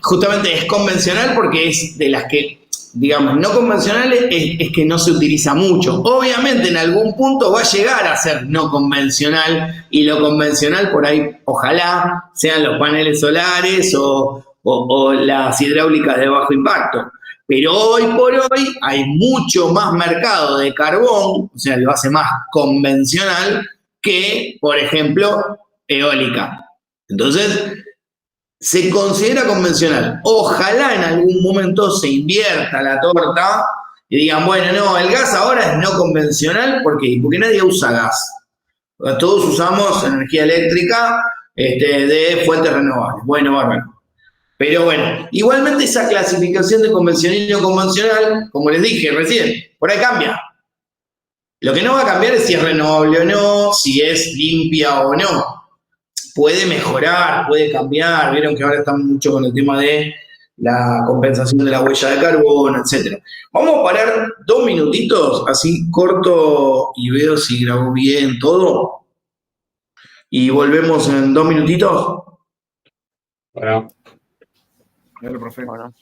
justamente es convencional porque es de las que, digamos, no convencionales es que no se utiliza mucho. Obviamente en algún punto va a llegar a ser no convencional y lo convencional por ahí, ojalá, sean los paneles solares o las hidráulicas de bajo impacto. Pero hoy por hoy hay mucho más mercado de carbón, o sea, lo hace más convencional que, por ejemplo, eólica. Entonces, se considera convencional. Ojalá en algún momento se invierta la torta y digan, bueno, no, el gas ahora es no convencional. ¿Por qué? Porque nadie usa gas. Todos usamos energía eléctrica de fuentes renovables. Bueno, bárbaro. Pero bueno, igualmente esa clasificación de convencional y no convencional, como les dije recién, por ahí cambia. Lo que no va a cambiar es si es renovable o no, si es limpia o no. Puede mejorar, puede cambiar. Vieron que ahora están mucho con el tema de la compensación de la huella de carbono, etc. Vamos a parar 2 minutitos, así corto y veo si grabó bien todo. Y volvemos en 2 minutitos. Bueno. Dale, profe. Bueno.